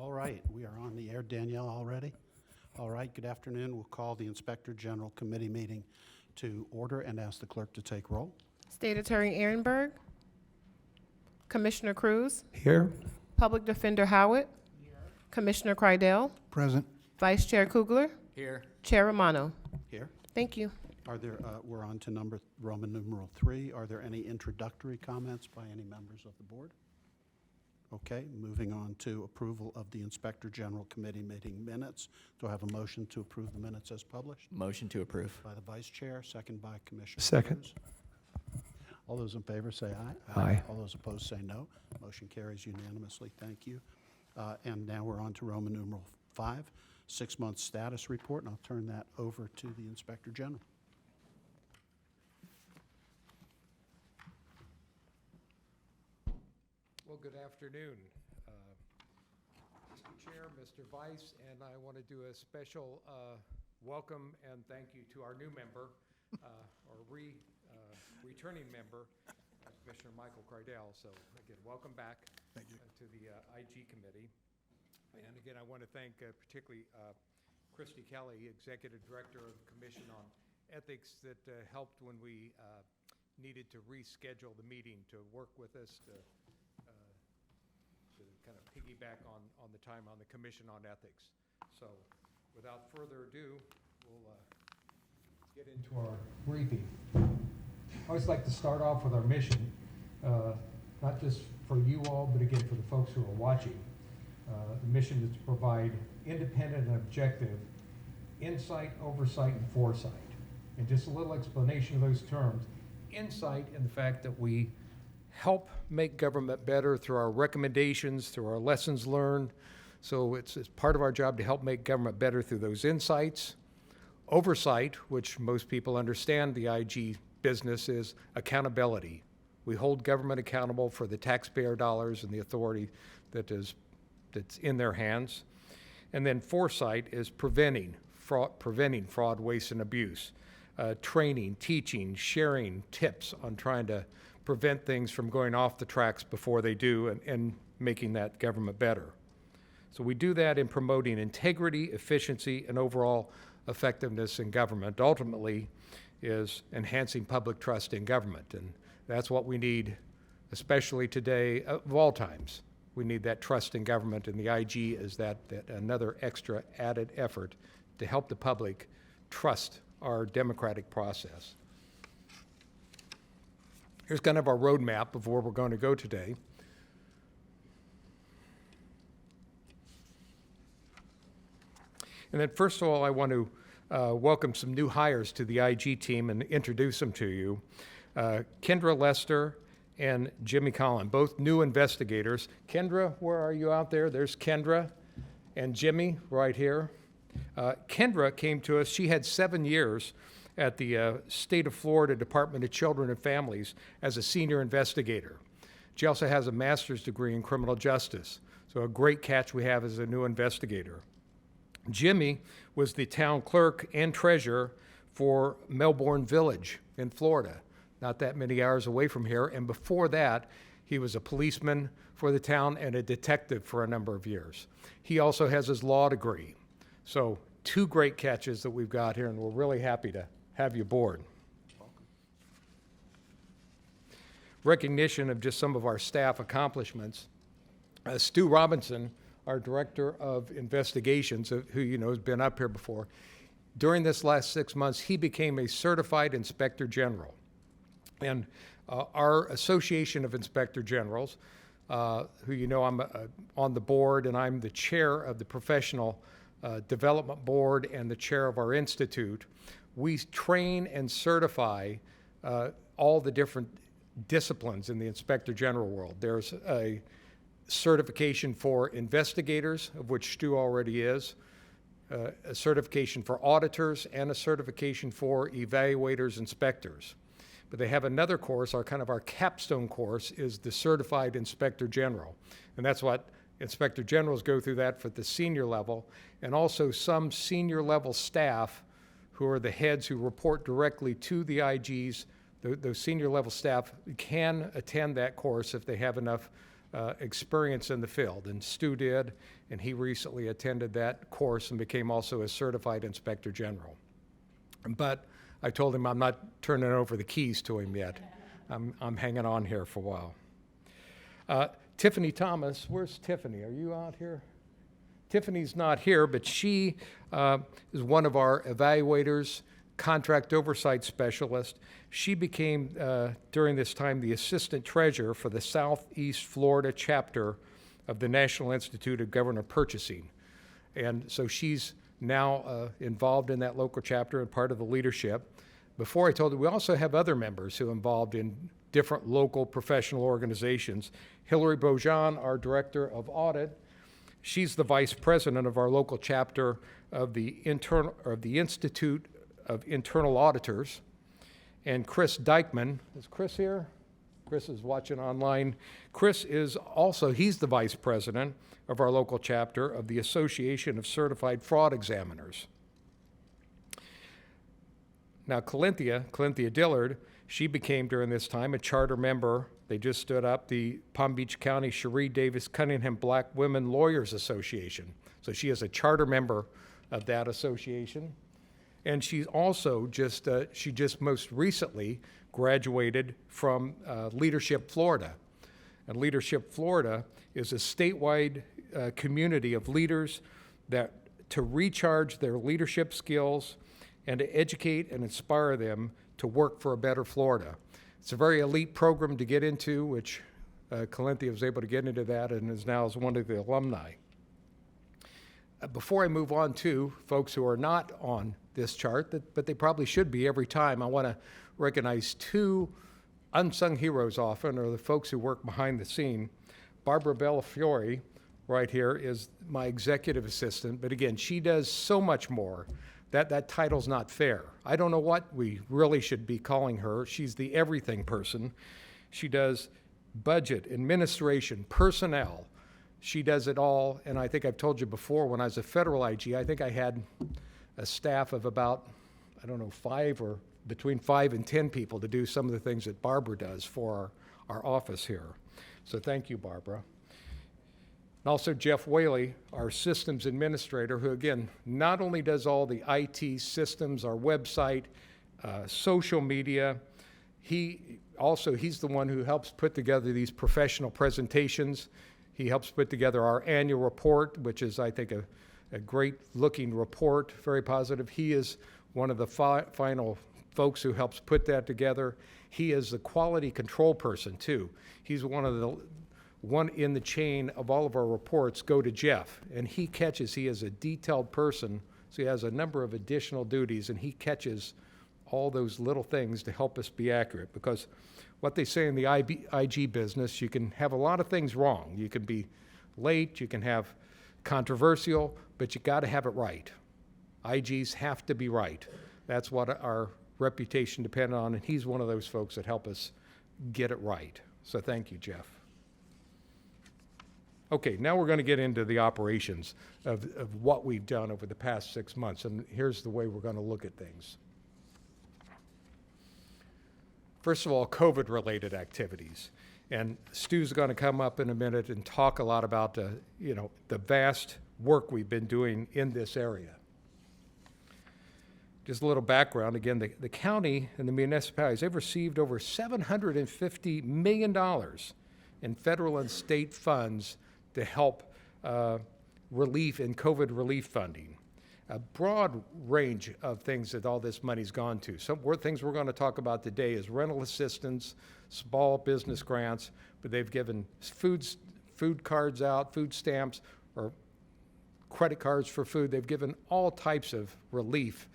All right, we are on the air. Danielle, already? All right, good afternoon. We'll call the Inspector General Committee meeting to order and ask the clerk to take roll. State Attorney Ehrenberg. Commissioner Cruz. Here. Public Defender Howard. Commissioner Crydell. Present. Vice Chair Kugler. Here. Chair Romano. Here. Thank you. Are there, we're on to Roman numeral 3. Are there any introductory comments by any members of the board? Okay, moving on to approval of the Inspector General Committee meeting minutes. Do I have a motion to approve the minutes as published? Motion to approve. By the Vice Chair, second by Commissioner Second. Cruz. All those in favor say aye. Aye. All those opposed say no. Motion carries unanimously. Thank you. And now we're on to Roman numeral 5, 6-month status report, and I'll turn that over to the Inspector General. Well, good afternoon, Mr. Chair, Mr. Vice, and I want to do a special welcome and thank you to our new member, or returning member, Commissioner Michael Crydell. So again, welcome back to the IG Committee. And again, I want to thank particularly Christy Kelly, Executive Director of the Commission on Ethics, that helped when we needed to reschedule the meeting, to work with us to kind of piggyback on the time on the Commission on Ethics. So without further ado, we'll get into our briefing. I always like to start off with our mission, not just for you all, but again for the folks who are watching. The mission is to provide independent and objective insight, oversight, and foresight. And just a little explanation of those terms. Insight in the fact that we help make government better through our recommendations, through our lessons learned. So it's part of our job to help make government better through those insights. Oversight, which most people understand the IG business, is accountability. We hold government accountable for the taxpayer dollars and the authority that's in their hands. And then foresight is preventing fraud, waste, and abuse. Training, teaching, sharing tips on trying to prevent things from going off the tracks before they do, and making that government better. So we do that in promoting integrity, efficiency, and overall effectiveness in government. Ultimately is enhancing public trust in government, and that's what we need, especially today, of all times. We need that trust in government, and the IG is that another extra added effort to help the public trust our democratic process. Here's kind of our roadmap of where we're going to go today. And then first of all, I want to welcome some new hires to the IG team and introduce them to you. Kendra Lester and Jimmy Collin, both new investigators. Kendra, where are you out there? There's Kendra, and Jimmy right here. Kendra came to us. She had 7 years at the State of Florida Department of Children and Families as a senior investigator. She also has a master's degree in criminal justice, so a great catch we have as a new investigator. Jimmy was the town clerk and treasurer for Melbourne Village in Florida, not that many hours away from here, and before that, he was a policeman for the town and a detective for a number of years. He also has his law degree. So 2 great catches that we've got here, and we're really happy to have you aboard. Recognition of just some of our staff accomplishments. Stu Robinson, our Director of Investigations, who you know has been up here before, during this last 6 months, he became a certified Inspector General. And our Association of Inspector Generals, who you know I'm on the board, and I'm the chair of the Professional Development Board and the chair of our institute, we train and certify all the different disciplines in the Inspector General world. There's a certification for investigators, of which Stu already is, a certification for auditors, and a certification for evaluators, inspectors. But they have another course, our capstone course is the Certified Inspector General. And that's what Inspector Generals go through, that for the senior level, and also some senior level staff who are the heads who report directly to the IGs. Those senior level staff can attend that course if they have enough experience in the field, and Stu did, and he recently attended that course and became also a certified inspector general. But I told him I'm not turning over the keys to him yet. I'm hanging on here for a while. Tiffany Thomas, where's Tiffany? Are you out here? Tiffany's not here, but she is one of our evaluators, contract oversight specialist. She became, during this time, the assistant treasurer for the Southeast Florida chapter of the National Institute of Government Purchasing. And so she's now involved in that local chapter and part of the leadership. Before I told you, we also have other members who are involved in different local professional organizations. Hillary Bojan, our director of audit, she's the vice president of our local chapter of the Institute of Internal Auditors. And Chris Dykman, is Chris here? Chris is watching online. Chris is also, he's the vice president of our local chapter of the Association of Certified Fraud Examiners. Now, Calinthia Dillard, she became during this time a charter member. They just stood up the Palm Beach County Cherie Davis Cunningham Black Women Lawyers Association. So she is a charter member of that association. And she's also just most recently graduated from Leadership Florida. And Leadership Florida is a statewide community of leaders that to recharge their leadership skills and to educate and inspire them to work for a better Florida. It's a very elite program to get into, which Calinthia was able to get into that and is now one of the alumni. Before I move on to folks who are not on this chart, but they probably should be every time, I want to recognize two unsung heroes often, or the folks who work behind the scene. Barbara Bellafiore, right here, is my executive assistant, but again, she does so much more. That title's not fair. I don't know what we really should be calling her. She's the everything person. She does budget, administration, personnel. She does it all, and I think I've told you before, when I was a federal IG, I think I had a staff of about, I don't know, between 5 and 10 people to do some of the things that Barbara does for our office here. So thank you, Barbara. And also Jeff Whaley, our systems administrator, who again, not only does all the IT systems, our website, social media, he's the one who helps put together these professional presentations. He helps put together our annual report, which is, I think, a great looking report, very positive. He is one of the final folks who helps put that together. He is the quality control person too. He's one in the chain of all of our reports go to Jeff, and he is a detailed person, so he has a number of additional duties, and he catches all those little things to help us be accurate, because what they say in the IG business, you can have a lot of things wrong. You can be late, you can have controversial, but you got to have it right. IGs have to be right. That's what our reputation depends on, and he's one of those folks that help us get it right. So thank you, Jeff. Okay, now we're going to get into the operations of what we've done over the past 6 months, and here's the way we're going to look at things. First of all, COVID-related activities. And Stu's going to come up in a minute and talk a lot about the vast work we've been doing in this area. Just a little background, again, the county and the municipalities, they've received over $750 million in federal and state funds to help relief in COVID relief funding. A broad range of things that all this money's gone to. Some things we're going to talk about today is rental assistance, small business grants, but they've given food cards out, food stamps, or credit cards for food. They've given all types of relief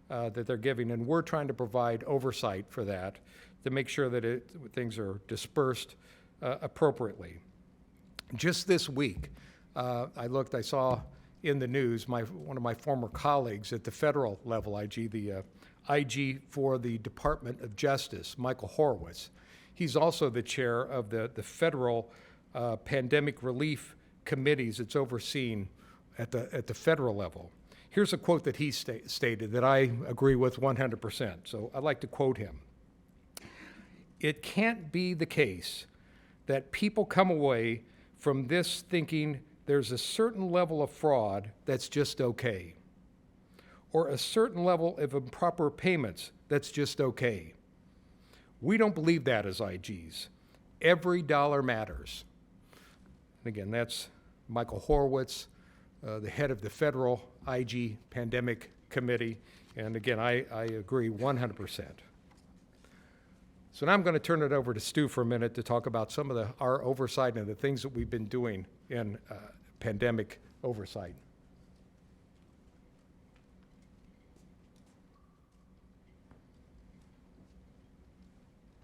that they're giving, and we're trying to provide oversight for that to make sure that things are dispersed appropriately. Just this week, I saw in the news, one of my former colleagues at the federal level, the IG for the Department of Justice, Michael Horowitz. He's also the chair of the federal pandemic relief committees that's overseen at the federal level. Here's a quote that he stated that I agree with 100%. So I'd like to quote him. "It can't be the case that people come away from this thinking there's a certain level of fraud that's just okay, or a certain level of improper payments that's just okay. We don't believe that as IGs. Every dollar matters. And again, that's Michael Horowitz, the head of the federal IG Pandemic Committee. And again, I agree 100%. So now I'm going to turn it over to Stu for a minute to talk about some of our oversight and the things that we've been doing in pandemic oversight.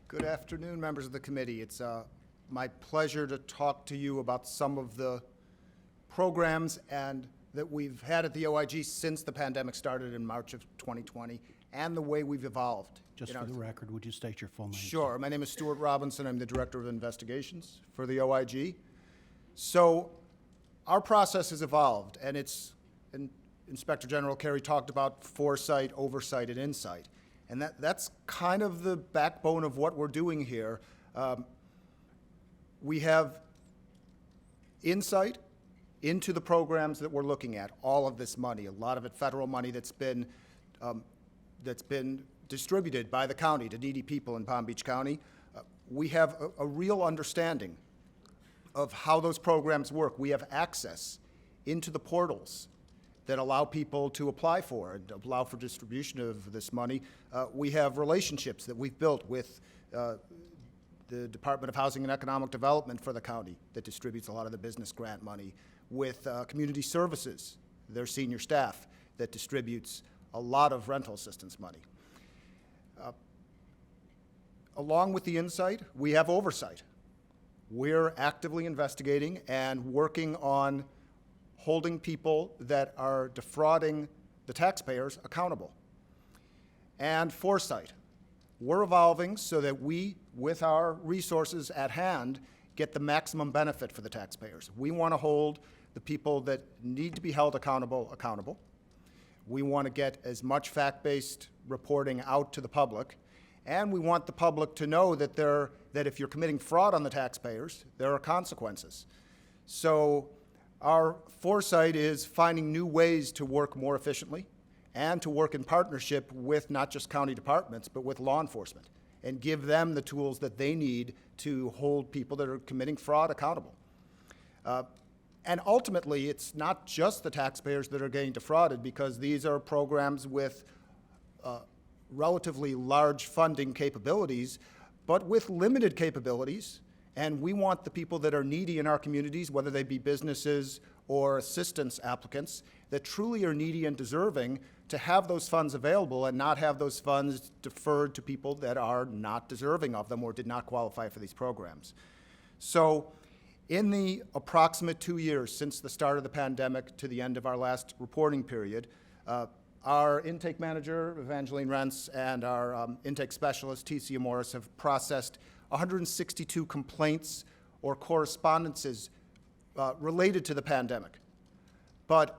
Good afternoon, members of the committee. It's my pleasure to talk to you about some of the programs that we've had at the OIG since the pandemic started in March of 2020 and the way we've evolved. Just for the record, would you state your full name? Sure. My name is Stuart Robinson. I'm the Director of Investigations for the OIG. So our process has evolved, and Inspector General Kerry talked about foresight, oversight, and insight. And that's kind of the backbone of what we're doing here. We have insight into the programs that we're looking at, all of this money, a lot of it federal money that's been distributed by the county to needy people in Palm Beach County. We have a real understanding of how those programs work. We have access into the portals that allow people to apply for and allow for distribution of this money. We have relationships that we've built with the Department of Housing and Economic Development for the county that distributes a lot of the business grant money, with Community Services, their senior staff, that distributes a lot of rental assistance money. Along with the insight, we have oversight. We're actively investigating and working on holding people that are defrauding the taxpayers accountable. And foresight. We're evolving so that we, with our resources at hand, get the maximum benefit for the taxpayers. We want to hold the people that need to be held accountable. We want to get as much fact-based reporting out to the public, and we want the public to know that if you're committing fraud on the taxpayers, there are consequences. So our foresight is finding new ways to work more efficiently and to work in partnership with not just county departments, but with law enforcement, and give them the tools that they need to hold people that are committing fraud accountable. And ultimately, it's not just the taxpayers that are getting defrauded, because these are programs with relatively large funding capabilities, but with limited capabilities. And we want the people that are needy in our communities, whether they be businesses or assistance applicants, that truly are needy and deserving, to have those funds available and not have those funds deferred to people that are not deserving of them or did not qualify for these programs. So in the approximate 2 years since the start of the pandemic to the end of our last reporting period, our intake manager, Evangeline Rentz, and our intake specialist, T.C. Morris, have processed 162 complaints or correspondences related to the pandemic. But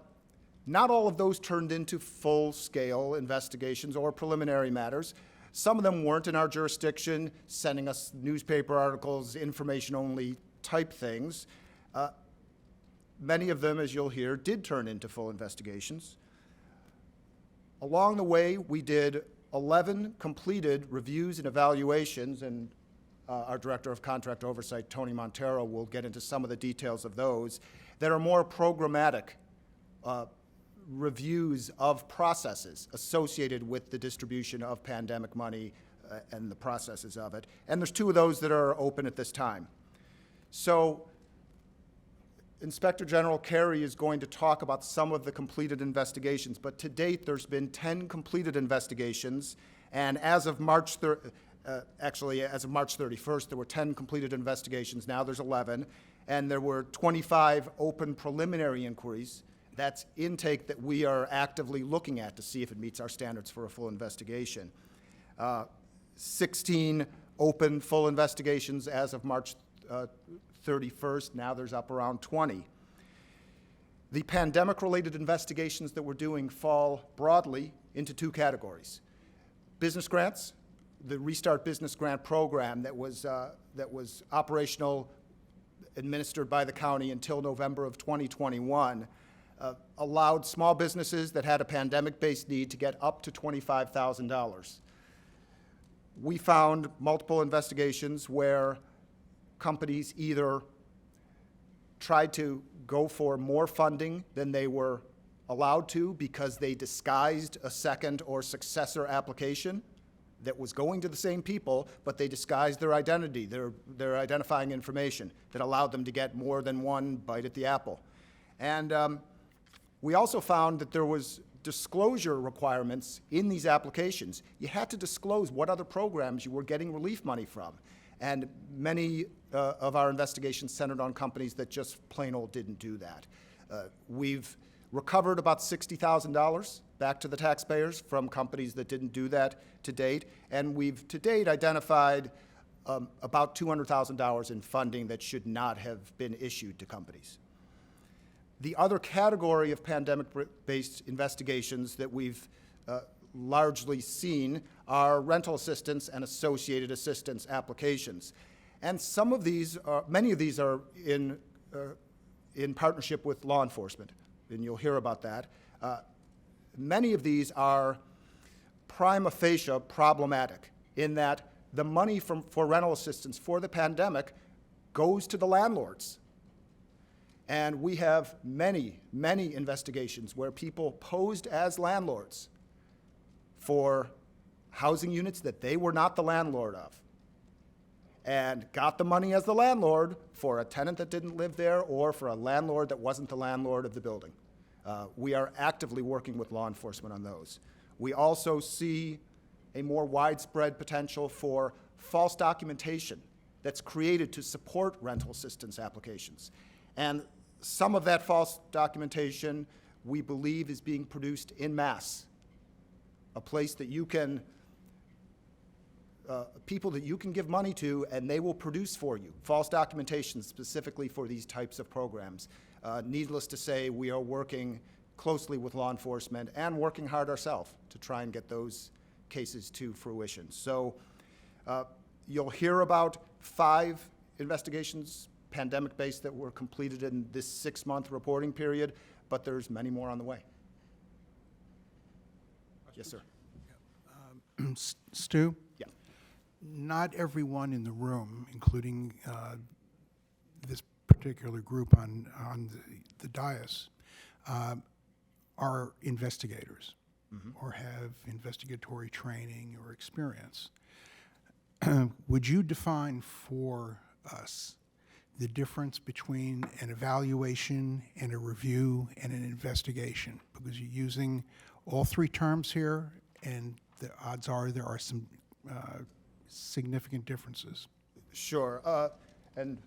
not all of those turned into full-scale investigations or preliminary matters. Some of them weren't in our jurisdiction, sending us newspaper articles, information-only type things. Many of them, as you'll hear, did turn into full investigations. Along the way, we did 11 completed reviews and evaluations, and our Director of Contract Oversight, Tony Montero, will get into some of the details of those, that are more programmatic reviews of processes associated with the distribution of pandemic money and the processes of it. And there's 2 of those that are open at this time. So Inspector General Kerry is going to talk about some of the completed investigations, but to date there's been 10 completed investigations, and as of March 31st, there were 10 completed investigations. Now there's 11, and there were 25 open preliminary inquiries. That's intake that we are actively looking at to see if it meets our standards for a full investigation. 16 open full investigations as of March 31st. Now there's up around 20. The pandemic-related investigations that we're doing fall broadly into 2 categories. Business grants, the Restart Business Grant Program that was operational, administered by the county until November of 2021, allowed small businesses that had a pandemic-based need to get up to $25,000. We found multiple investigations where companies either tried to go for more funding than they were allowed to because they disguised a second or successor application that was going to the same people, but they disguised their identity, their identifying information that allowed them to get more than one bite at the apple. And we also found that there was disclosure requirements in these applications. You had to disclose what other programs you were getting relief money from. And many of our investigations centered on companies that just plain old didn't do that. We've recovered about $60,000 back to the taxpayers from companies that didn't do that to date. And we've to date identified about $200,000 in funding that should not have been issued to companies. The other category of pandemic-based investigations that we've largely seen are rental assistance and associated assistance applications. And some of these, many of these are in partnership with law enforcement, and you'll hear about that. Many of these are prima facie problematic in that the money for rental assistance for the pandemic goes to the landlords. And we have many, many investigations where people posed as landlords for housing units that they were not the landlord of and got the money as the landlord for a tenant that didn't live there or for a landlord that wasn't the landlord of the building. We are actively working with law enforcement on those. We also see a more widespread potential for false documentation that's created to support rental assistance applications. And some of that false documentation, we believe, is being produced en masse. A place that you can, people that you can give money to, and they will produce for you false documentation specifically for these types of programs. Needless to say, we are working closely with law enforcement and working hard ourselves to try and get those cases to fruition. So you'll hear about 5 investigations, pandemic-based, that were completed in this 6-month reporting period, but there's many more on the way. Yes, sir. Stu? Yeah. Not everyone in the room, including this particular group on the dais, are investigators or have investigatory training or experience. Would you define for us the difference between an evaluation and a review and an investigation? Because you're using all 3 terms here, and the odds are there are some significant differences. Sure. And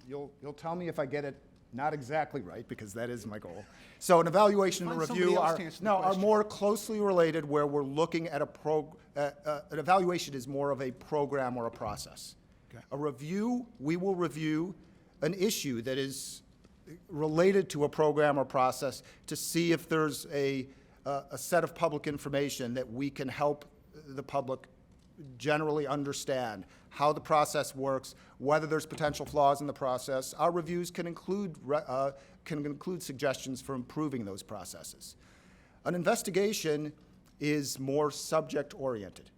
you'll tell me if I get it not exactly right, because that is my goal. So an evaluation and a Find somebody review else are, to answer the no, are question. more closely related, where we're looking at an evaluation is more of a program or a process. Okay. A review, we will review an issue that is related to a program or process to see if there's a set of public information that we can help the public generally understand how the process works, whether there's potential flaws in the process. Our reviews can include suggestions for improving those processes. An investigation is more subject-oriented.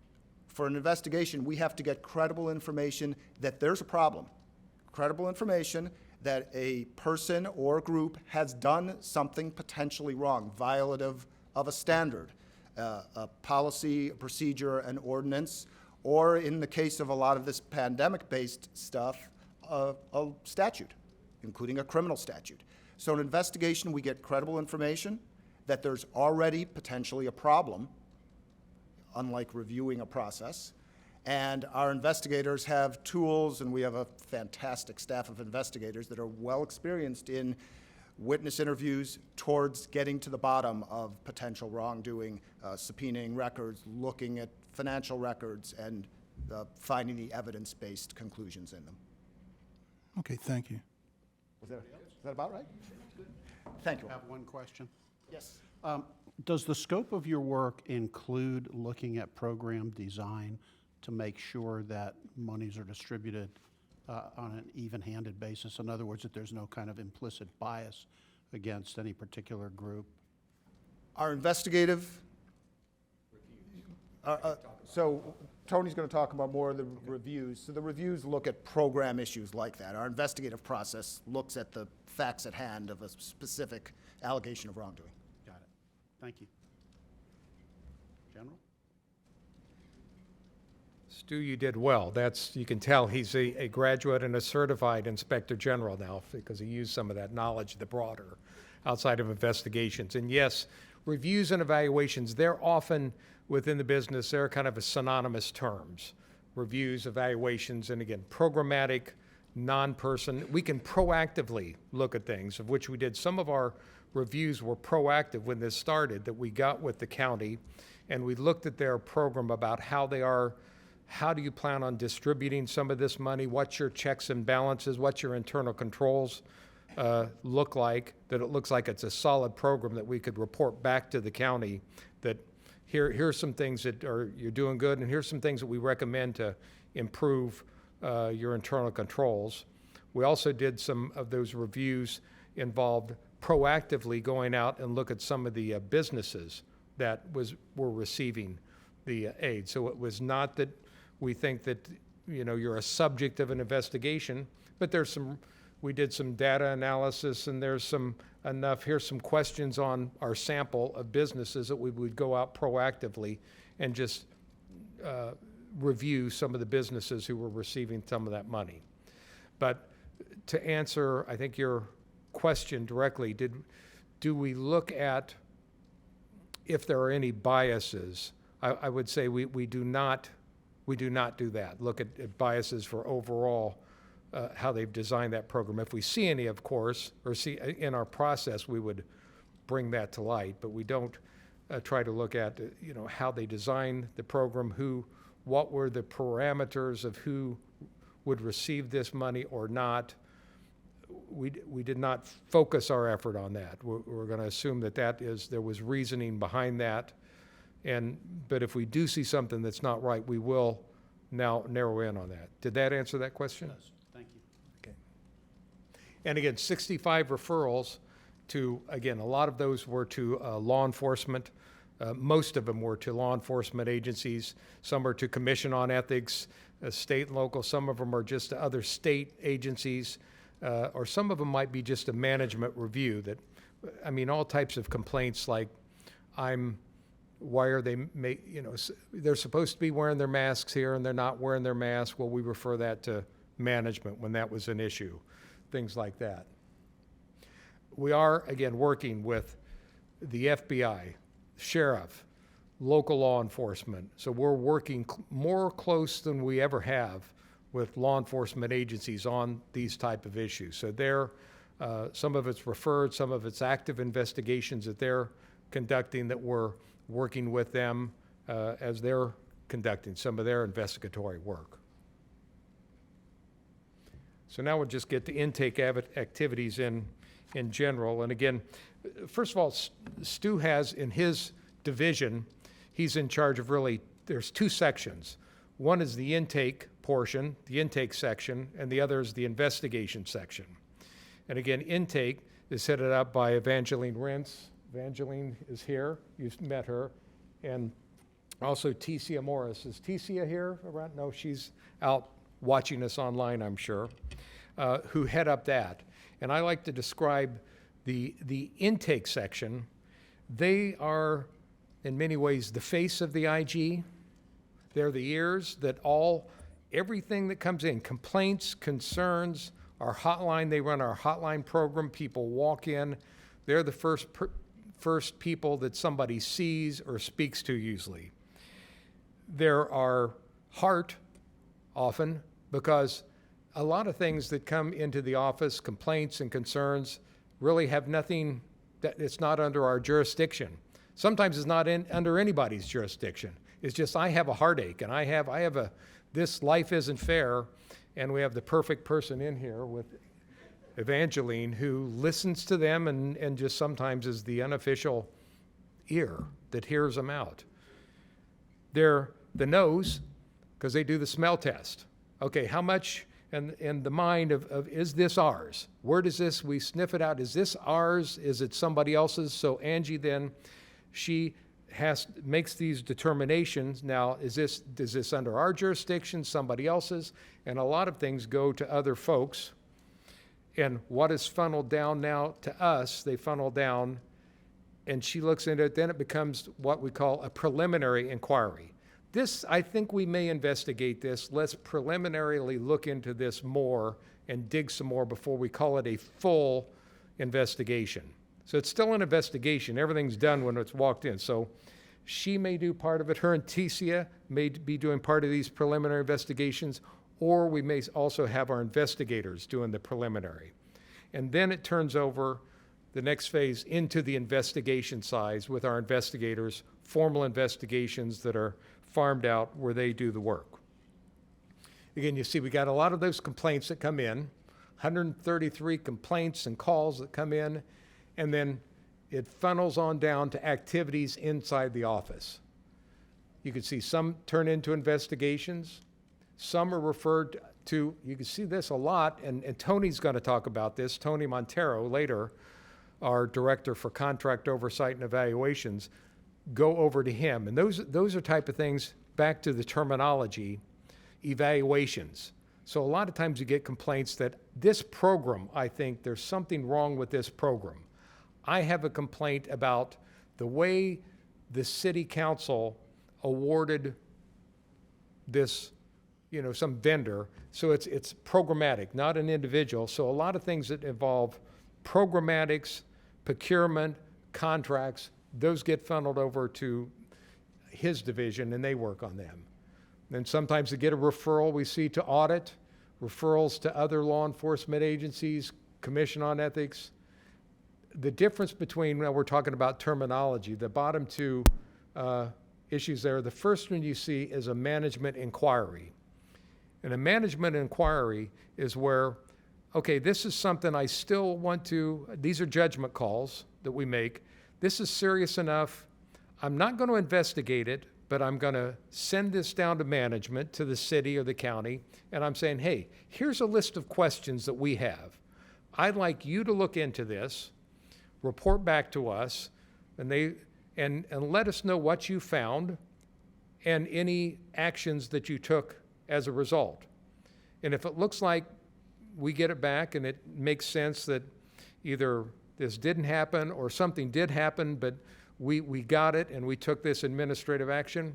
For an investigation, we have to get credible information that there's a problem, credible information that a person or group has done something potentially wrong, violative of a standard, a policy, a procedure, an ordinance, or in the case of a lot of this pandemic-based stuff, a statute, including a criminal statute. So in an investigation, we get credible information that there's already potentially a problem, unlike reviewing a process. And our investigators have tools, and we have a fantastic staff of investigators that are well experienced in witness interviews towards getting to the bottom of potential wrongdoing, subpoenaing records, looking at financial records, and finding the evidence-based conclusions in them. Okay, thank you. Is that about right? Thank you. I have one question. Yes. Does the scope of your work include looking at program design to make sure that monies are distributed on an even-handed basis? In other words, that there's no kind of implicit bias against any particular group? Our investigative, so Tony's going to talk about more of the reviews. So the reviews look at program issues like that. Our investigative process looks at the facts at hand of a specific allegation of wrongdoing. Got it. Thank you. General? Stu, you did well. You can tell he's a graduate and a certified inspector general now because he used some of that knowledge, the broader, outside of investigations. And yes, reviews and evaluations, they're often within the business, they're kind of a synonymous terms. Reviews, evaluations, and again, programmatic, non-person. We can proactively look at things, of which we did. Some of our reviews were proactive when this started, that we got with the county, and we looked at their program about how they are. How do you plan on distributing some of this money? What's your checks and balances? What's your internal controls look like? That it looks like it's a solid program that we could report back to the county that here's some things that you're doing good, and here's some things that we recommend to improve your internal controls. We also did some of those reviews involved proactively going out and look at some of the businesses that were receiving the aid. So it was not that we think that, you're a subject of an investigation, but we did some data analysis, and here's some questions on our sample of businesses that we would go out proactively and just review some of the businesses who were receiving some of that money. But to answer, I think, your question directly, do we look at if there are any biases? I would say we do not do that. Look at biases for overall how they've designed that program. If we see any, of course, or see in our process, we would bring that to light. But we don't try to look at how they designed the program, what were the parameters of who would receive this money or not. We did not focus our effort on that. We're going to assume that there was reasoning behind that. But if we do see something that's not right, we will now narrow in on that. Did that answer that question? Yes. Thank you. Okay. And again, 65 referrals to, again, a lot of those were to law enforcement. Most of them were to law enforcement agencies. Some are to Commission on Ethics, state and local. Some of them are just to other state agencies, or some of them might be just a management review. All types of complaints like, why are they, they're supposed to be wearing their masks here and they're not wearing their mask. Well, we refer that to management when that was an issue, things like that. We are, again, working with the FBI, sheriff, local law enforcement. So we're working more close than we ever have with law enforcement agencies on these type of issues. So some of it's referred, some of it's active investigations that they're conducting that we're working with them as they're conducting some of their investigatory work. So now we'll just get to intake activities in general. And again, first of all, Stu has in his division, he's in charge of there's two sections. One is the intake portion, the intake section, and the other is the investigation section. And again, intake is headed up by Evangeline Rentz. Evangeline is here. You've met her. And also Tecia Morris. Is Tecia here around? No, she's out watching us online, I'm sure, who head up that. And I like to describe the intake section. They are, in many ways, the face of the IG. They're the ears that everything that comes in, complaints, concerns, our hotline, they run our hotline program. People walk in. They're the first people that somebody sees or speaks to usually. There are heart often, because a lot of things that come into the office, complaints and concerns, really have nothing, it's not under our jurisdiction. Sometimes it's not under anybody's jurisdiction. It's just, I have a heartache, and I have this life isn't fair, and we have the perfect person in here with Evangeline, who listens to them and just sometimes is the unofficial ear that hears them out. They're the nose because they do the smell test. Okay, how much in the mind of is this ours? Where does this, we sniff it out, is this ours? Is it somebody else's? So Angie then, she makes these determinations. Now, is this under our jurisdiction, somebody else's? And a lot of things go to other folks. And what is funneled down now to us, they funnel down, and she looks into it, then it becomes what we call a preliminary inquiry. This, I think we may investigate this. Let's preliminarily look into this more and dig some more before we call it a full investigation. So it's still an investigation. Everything's done when it's walked in. So she may do part of it. Her and Tecia may be doing part of these preliminary investigations, or we may also have our investigators doing the preliminary. And then it turns over the next phase into the investigation size with our investigators, formal investigations that are farmed out where they do the work. Again, you see we got a lot of those complaints that come in, 133 complaints and calls that come in, and then it funnels on down to activities inside the office. You can see some turn into investigations, some are referred to, you can see this a lot, and Tony's going to talk about this, Tony Montero later, our Director for Contract Oversight and Evaluations, go over to him. And those are type of things, back to the terminology, evaluations. So a lot of times you get complaints that this program, I think there's something wrong with this program. I have a complaint about the way the city council awarded this, some vendor. So it's programmatic, not an individual. So a lot of things that involve programmatics, procurement, contracts, those get funneled over to his division and they work on them. Then sometimes they get a referral we see to audit, referrals to other law enforcement agencies, Commission on Ethics. The difference between, now we're talking about terminology, the bottom two issues there, the first one you see is a management inquiry. And a management inquiry is where, okay, this is something I still want to, these are judgment calls that we make. This is serious enough. I'm not going to investigate it, but I'm going to send this down to management, to the city or the county, and I'm saying, hey, here's a list of questions that we have. I'd like you to look into this, report back to us, and let us know what you found and any actions that you took as a result. And if it looks like we get it back and it makes sense that either this didn't happen or something did happen, but we got it and we took this administrative action,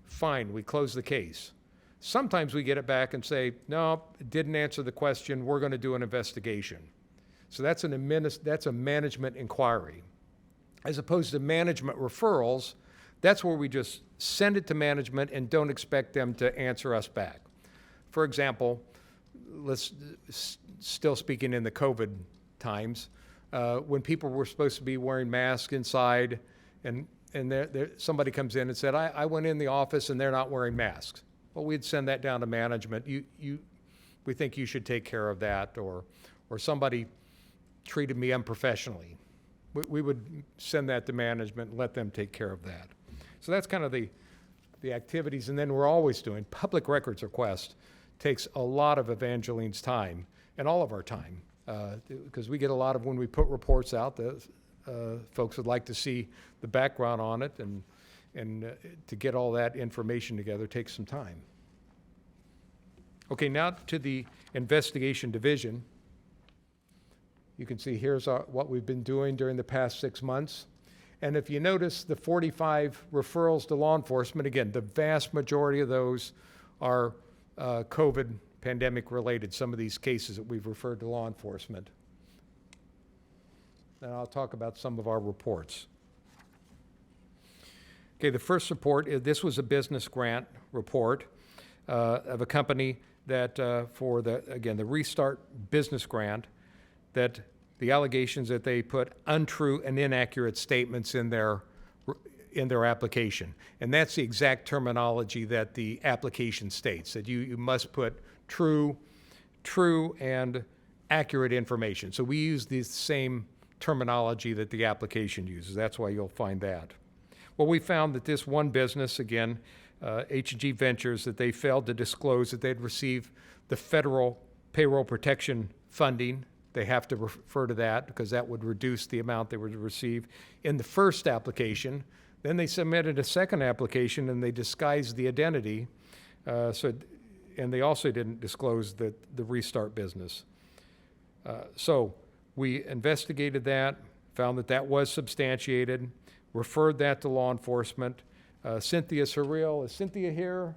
fine, we close the case. Sometimes we get it back and say, no, it didn't answer the question, we're going to do an investigation. So that's a management inquiry. As opposed to management referrals, that's where we just send it to management and don't expect them to answer us back. For example, still speaking in the COVID times, when people were supposed to be wearing masks inside, and somebody comes in and said, I went in the office and they're not wearing masks. Well, we'd send that down to management. We think you should take care of that, or somebody treated me unprofessionally. We would send that to management and let them take care of that. So that's kind of the activities, and then we're always doing public records request takes a lot of Evangeline's time and all of our time, because we get a lot of, when we put reports out, the folks would like to see the background on it, and to get all that information together takes some time. Okay, now to the investigation division. You can see here's what we've been doing during the past 6 months. And if you notice the 45 referrals to law enforcement, again, the vast majority of those are COVID pandemic related, some of these cases that we've referred to law enforcement. And I'll talk about some of our reports. Okay, the first report, this was a business grant report of a company that for the Restart Business Grant, that the allegations that they put untrue and inaccurate statements in their application. And that's the exact terminology that the application states, that you must put true and accurate information. So we use the same terminology that the application uses. That's why you'll find that. Well, we found that this one business, again, H&G Ventures that they failed to disclose that they'd received the federal payroll protection funding. They have to refer to that because that would reduce the amount they would receive in the first application. Then they submitted a second application and they disguised the identity. And they also didn't disclose the restart business. So we investigated that, found that was substantiated, referred that to law enforcement. Cynthia Surreal, is Cynthia here?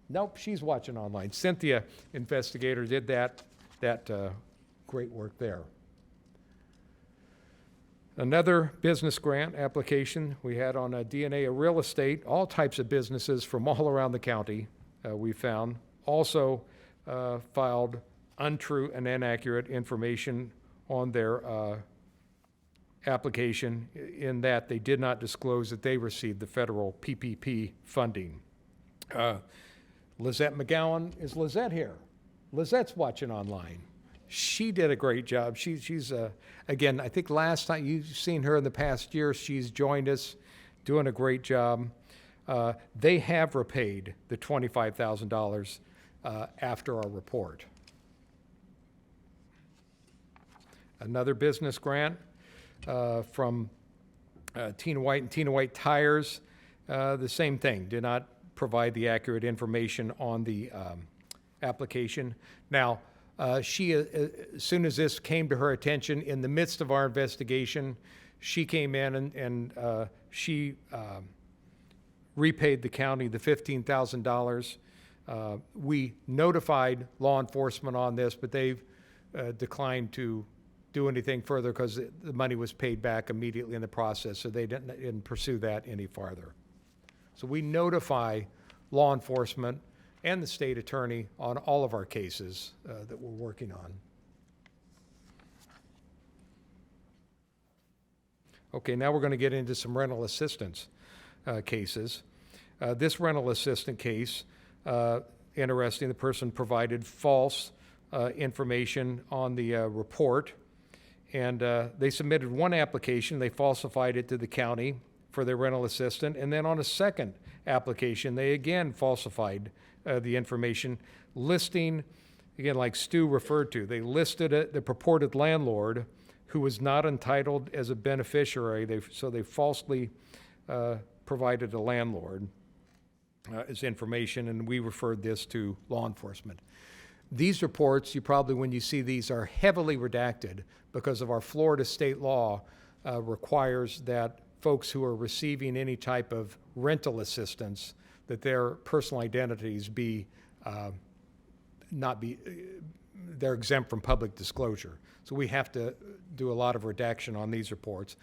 Nope, she's watching online. Cynthia, investigator, did that great work there. Another business grant application we had on DNA of real estate, all types of businesses from all around the county we found. Also filed untrue and inaccurate information on their application in that they did not disclose that they received the federal PPP funding. Lizette McGowan, is Lizette here? Lizette's watching online. She did a great job. She's again, I think last time you've seen her in the past year, she's joined us, doing a great job. They have repaid the $25,000 after our report. Another business grant from Tina White and Tina White Tires, the same thing, did not provide the accurate information on the application. Now, she, as soon as this came to her attention in the midst of our investigation, she came in and she repaid the county the $15,000. We notified law enforcement on this, but they've declined to do anything further because the money was paid back immediately in the process, so they didn't pursue that any farther. So we notify law enforcement and the state attorney on all of our cases that we're working on. Okay, now we're going to get into some rental assistance cases. This rental assistant case, interesting, the person provided false information on the report, and they submitted one application. They falsified it to the county for their rental assistant, and then on a second application, they again falsified the information, listing, again, like Stu referred to, they listed the purported landlord who was not entitled as a beneficiary, so they falsely provided a landlord as information, and we referred this to law enforcement. These reports, you probably, when you see these, are heavily redacted because of our Florida state law requires that folks who are receiving any type of rental assistance, that their personal identities they're exempt from public disclosure. So we have to do a lot of redaction on these reports.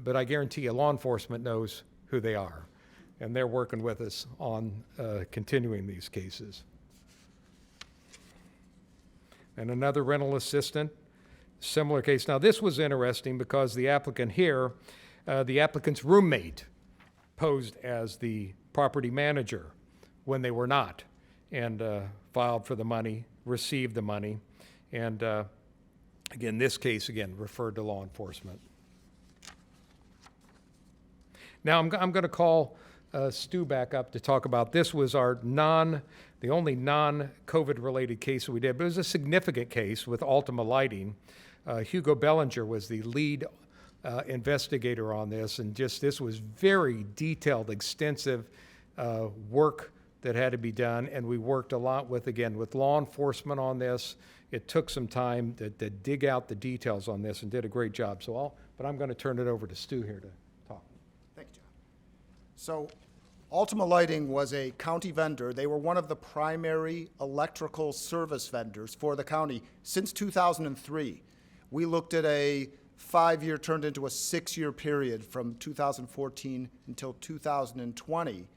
But I guarantee you, law enforcement knows who they are, and they're working with us on continuing these cases. And another rental assistant, similar case. Now, this was interesting because the applicant here, the applicant's roommate posed as the property manager when they were not, and filed for the money, received the money, and again, this case, again, referred to law enforcement. Now, I'm going to call Stu back up to talk about, this was our the only non-COVID related case that we did, but it was a significant case with Ultima Lighting. Hugo Bellinger was the lead investigator on this, and this was very detailed, extensive work that had to be done, and we worked a lot with law enforcement on this. It took some time to dig out the details on this and did a great job. But I'm going to turn it over to Stu here to talk. Thank you, John. So Ultima Lighting was a county vendor. They were one of the primary electrical service vendors for the county since 2003. We looked at a 5-year turned into a 6-year period from 2014 until 2020.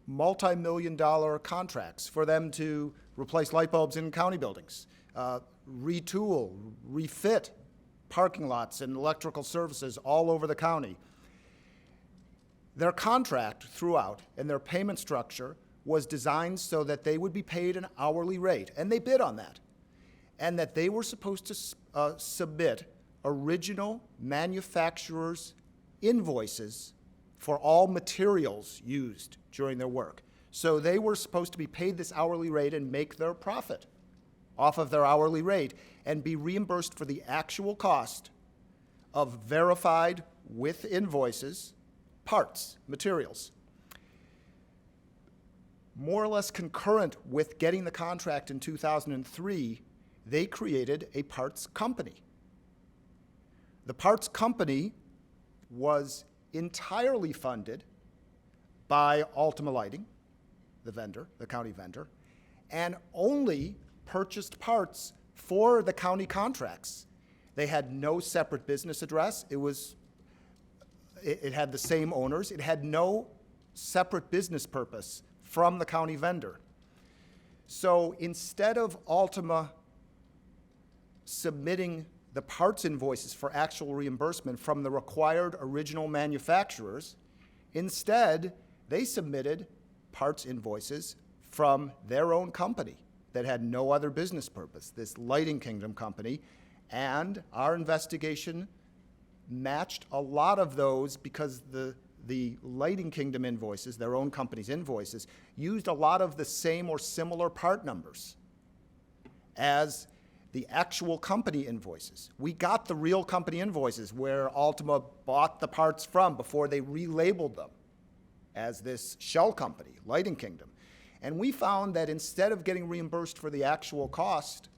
Multi-million-dollar contracts for them to replace light bulbs in county buildings, retool, refit parking lots and electrical services all over the county. Their contract throughout and their payment structure was designed so that they would be paid an hourly rate, and they bid on that, and that they were supposed to submit original manufacturer's invoices for all materials used during their work. So they were supposed to be paid this hourly rate and make their profit off of their hourly rate and be reimbursed for the actual cost of verified with invoices, parts, materials. More or less concurrent with getting the contract in 2003, they created a parts company. The parts company was entirely funded by Ultima Lighting, the vendor, the county vendor, and only purchased parts for the county contracts. They had no separate business address. It had the same owners. It had no separate business purpose from the county vendor. So instead of Ultima submitting the parts invoices for actual reimbursement from the required original manufacturers, instead they submitted parts invoices from their own company that had no other business purpose, this Lighting Kingdom company, and our investigation matched a lot of those because the Lighting Kingdom invoices, their own company's invoices, used a lot of the same or similar part numbers as the actual company invoices. We got the real company invoices where Ultima bought the parts from before they relabeled them as this shell company, Lighting Kingdom. And we found that instead of getting reimbursed for the actual cost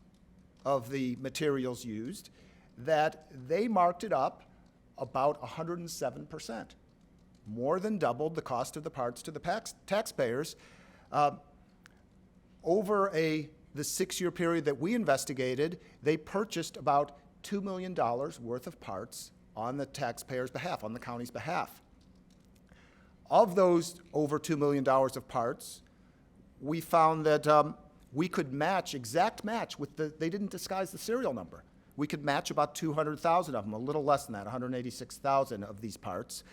of the materials used, that they marked it up about 107%, more than doubled the cost of the parts to the taxpayers. Over the 6-year period that we investigated, they purchased about $2 million worth of parts on the taxpayers' behalf, on the county's behalf. Of those over $2 million of parts, we found that we could exact match with they didn't disguise the serial number. We could match about 200,000 of them, a little less than that, 186,000 of these parts.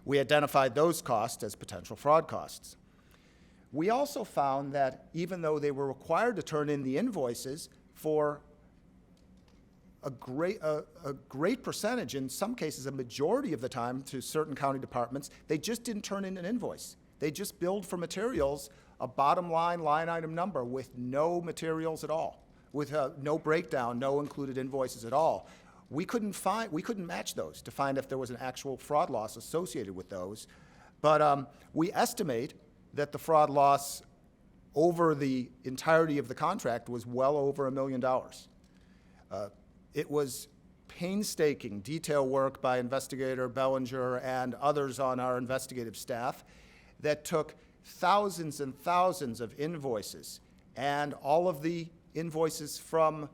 We identified those costs as potential fraud costs. We also found that even though they were required to turn in the invoices for a great percentage, in some cases a majority of the time to certain county departments, they just didn't turn in an invoice. They just billed for materials a bottom line item number with no materials at all, with no breakdown, no included invoices at all. We couldn't match those to find if there was an actual fraud loss associated with those. But we estimate that the fraud loss over the entirety of the contract was well over $1 million. It was painstaking detail work by Investigator Bellinger and others on our investigative staff that took thousands and thousands of invoices and all of the invoices from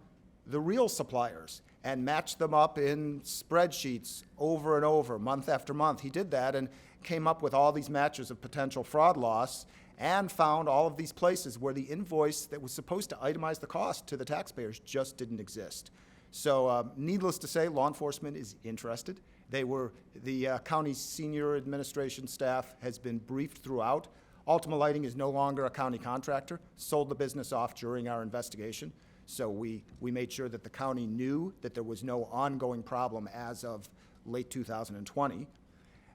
the real suppliers and matched them up in spreadsheets over and over, month after month. He did that and came up with all these matches of potential fraud loss and found all of these places where the invoice that was supposed to itemize the cost to the taxpayers just didn't exist. So needless to say, law enforcement is interested. The county's senior administration staff has been briefed throughout. Ultima Lighting is no longer a county contractor, sold the business off during our investigation. So we made sure that the county knew that there was no ongoing problem as of late 2020.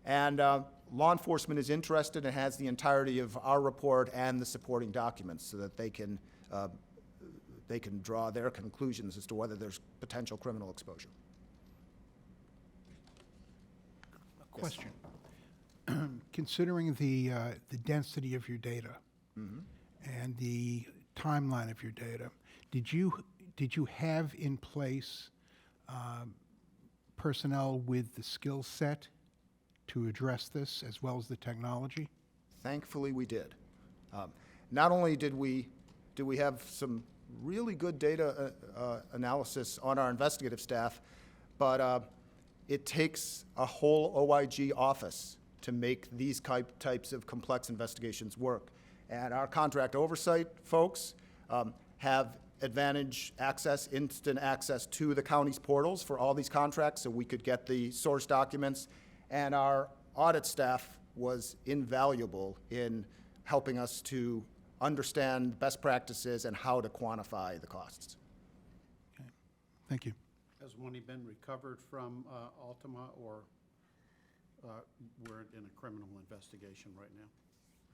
And law enforcement is interested and has the entirety of our report and the supporting documents so that they can draw their conclusions as to whether there's potential criminal exposure. A question. Considering the density of your data and the timeline of your data, did you have in place personnel with the skill set to address this as well as the technology? Thankfully, we did. Not only did we have some really good data analysis on our investigative staff, but it takes a whole OIG office to make these types of complex investigations work. And our contract oversight folks have instant access to the county's portals for all these contracts so we could get the source documents. And our audit staff was invaluable in helping us to understand best practices and how to quantify the costs. Okay. Thank you. Has money been recovered from Ultima or We're in a criminal investigation right now.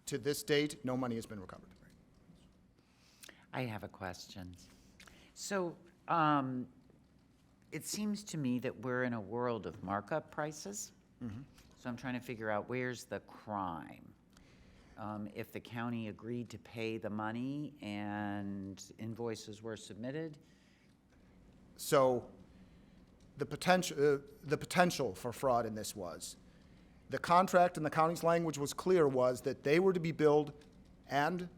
To this date, no money has been recovered. I have a question. So, it seems to me that we're in a world of markup prices. So I'm trying to figure out where's the crime? If the county agreed to pay the money and invoices were submitted, So the potential for fraud in this was, the contract in the county's language was clear, was that they were to be billed and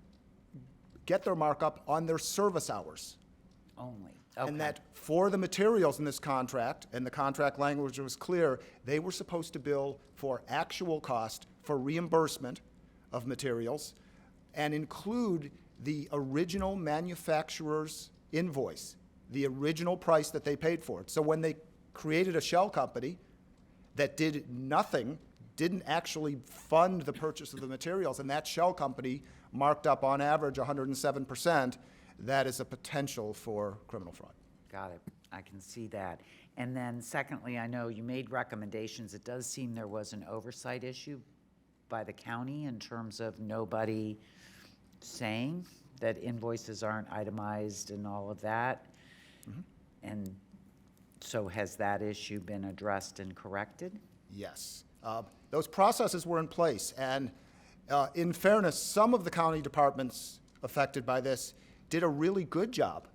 get their markup on their service hours. only. And Okay. that for the materials in this contract, and the contract language was clear, they were supposed to bill for actual cost for reimbursement of materials and include the original manufacturer's invoice, the original price that they paid for it. So when they created a shell company that did nothing, didn't actually fund the purchase of the materials, and that shell company marked up on average 107%, that is a potential for criminal fraud. Got it. I can see that. And then secondly, I know you made recommendations. It does seem there was an oversight issue by the county in terms of nobody saying that invoices aren't itemized and all of that. And so has that issue been addressed and corrected? Yes. Those processes were in place, and in fairness, some of the county departments affected by this did a really good job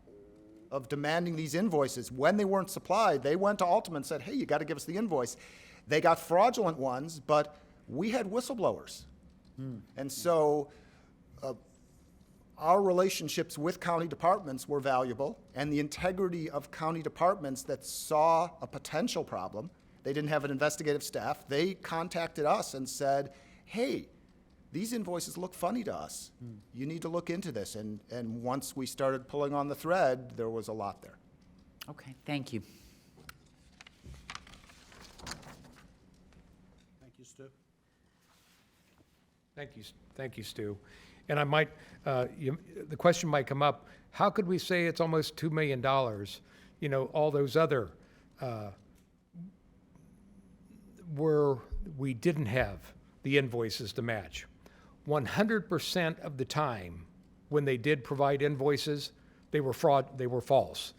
of demanding these invoices. When they weren't supplied, they went to Ultima and said, hey, you got to give us the invoice. They got fraudulent ones, but we had whistleblowers. And so our relationships with county departments were valuable, and the integrity of county departments that saw a potential problem, they didn't have an investigative staff, they contacted us and said, hey, these invoices look funny to us. You need to look into this. And once we started pulling on the thread, there was a lot there. Okay, thank you. Thank you, Stu. Thank you, Stu. And I might, the question might come up, how could we say it's almost $2 million? You know, all those other, where we didn't have the invoices to match. 100% of the time, when they did provide invoices, they were false.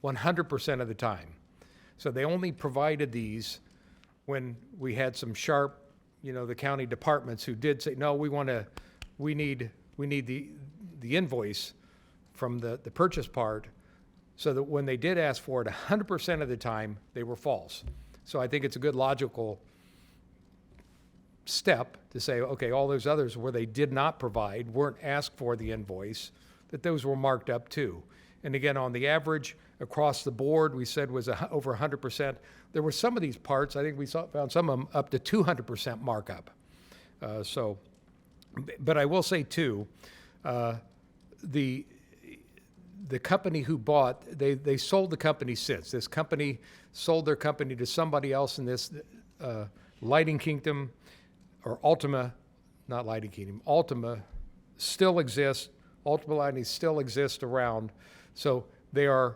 100% of the time. So they only provided these when we had some sharp, you know, the county departments who did say, no, we need the invoice from the purchase part, so that when they did ask for it, 100% of the time, they were false. So I think it's a good logical step to say, okay, all those others where they did not provide, weren't asked for the invoice, that those were marked up too. And again, on the average, across the board, we said was over 100%. There were some of these parts, I think we found some of them up to 200% markup. But I will say too, the company who bought, they sold the company since. This company sold their company to somebody else in this Lighting Kingdom, or Ultima, not Lighting Kingdom, Ultima still exists. Ultima Lighting still exists around. So they are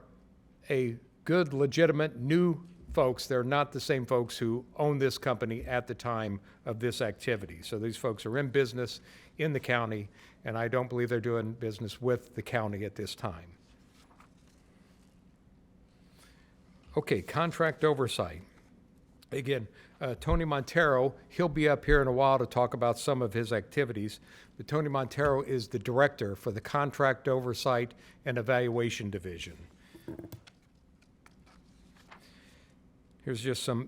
a good, legitimate, new folks. They're not the same folks who owned this company at the time of this activity. So these folks are in business in the county, and I don't believe they're doing business with the county at this time. Okay, contract oversight. Again, Tony Montero, he'll be up here in a while to talk about some of his activities, but Tony Montero is the director for the Contract Oversight and Evaluation Division. Here's just some